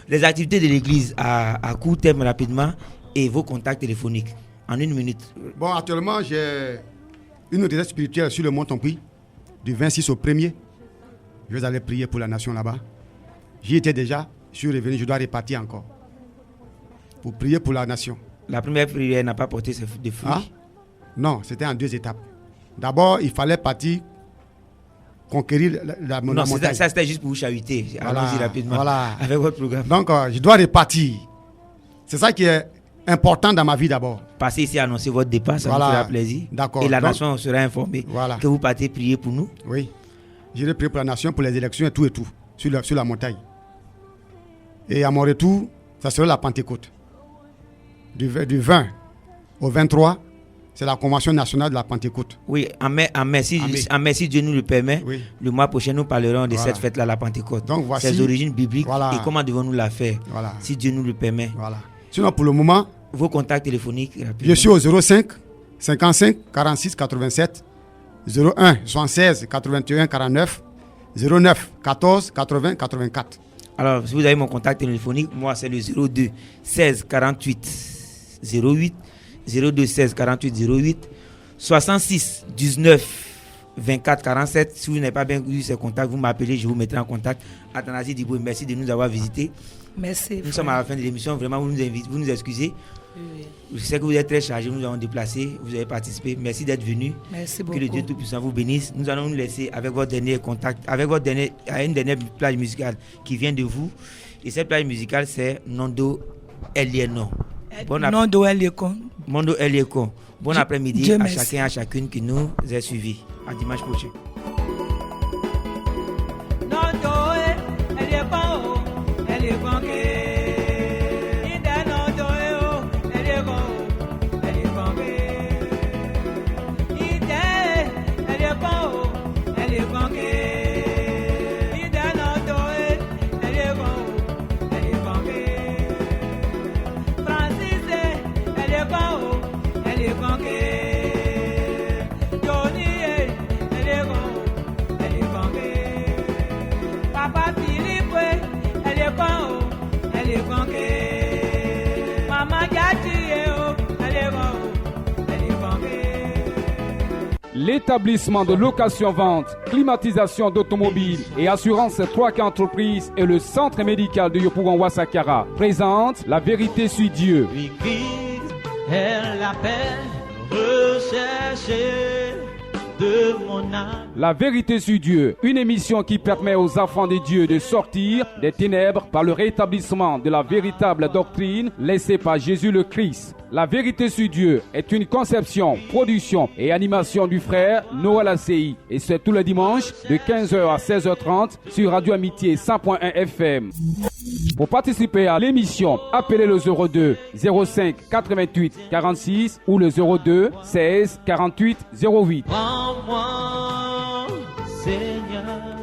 Les activités de l'Église à court terme rapidement et vos contacts téléphoniques en 1 minute. Bon, actuellement, j'ai une retraite spirituelle sur le mont Tompi, du 26 au 1er. Je vais aller prier pour la nation là-bas. J'y étais déjà, je suis revenu, je dois repartir encore. Pour prier pour la nation. La première prière n'a pas porté de fruits. Hein? Non, c'était en 2 étapes. D'abord, il fallait partir conquérir la Non, montagne. ça c'était juste pour vous chahuter. Voilà, Allons-y rapidement voilà. avec votre programme. Donc, je dois repartir. C'est ça qui est important dans ma vie d'abord. Passez ici annoncer votre départ, ça Voilà. nous fera plaisir. D'accord. Et la Donc- nation sera informée Voilà. que vous partez prier pour nous. Oui. J'irai prier pour la nation, pour les élections et tout, sur la montagne. Et à mon retour, ça sera la Pentecôte. Du 20 au 23, c'est la Convention nationale de la Pentecôte. Oui, en mai, si Dieu nous le permet, Oui. le mois prochain, nous parlerons de Voilà. cette fête-là, la Pentecôte. Donc, voici- ses origines bibliques Voilà. et comment devons-nous la faire, Voilà. si Dieu nous le permet. Voilà. Sinon, pour le moment, Vos contacts téléphoniques, rapidement. je suis au 05 55 46 87 01 76 81 49 09 14 80 84. Alors, si vous avez mon contact téléphonique, moi, c'est le 02 16 48 08, 02 16 48 08, 66 19 24 47. Si vous n'avez pas bien eu ces contacts, vous m'appelez, je vous mettrai en contact. Athanasi Diboué, merci de nous avoir visités. Merci. Nous sommes à la fin de l'émission, vraiment, vous nous excusez. Je sais que vous êtes très chargés, nous avons déplacé, vous avez participé. Merci d'être venu. Merci Que beaucoup. le Dieu Tout-Puissant vous bénisse. Nous allons nous laisser avec votre dernier contact, avec une dernière plage musicale qui vient de vous. Et cette plage musicale, c'est Nondo Elieno. Nondo Eliekon. Mondo Eliekon. Bon après-midi Dieu à merci. chacun, à chacune qui nous a suivis. À dimanche prochain. L'établissement de location-vente, climatisation d'automobiles et assurance 3K Entreprises et le centre médical de Yopougon Ouassakara présente La Vérité sur Dieu. Oui, Christ est la paix recherchée de mon âme. La Vérité sur Dieu, une émission qui permet aux enfants de Dieu de sortir des ténèbres par le rétablissement de la véritable doctrine laissée par Jésus le Christ. La Vérité sur Dieu est une conception, production et animation du frère Noël ACI. Et c'est tous les dimanches de 15h à 16h30 sur Radio Amitié 100.1 FM. Pour participer à l'émission, appelez le 02 05 88 46 ou le 02 16 48 08. Prends-moi, Seigneur.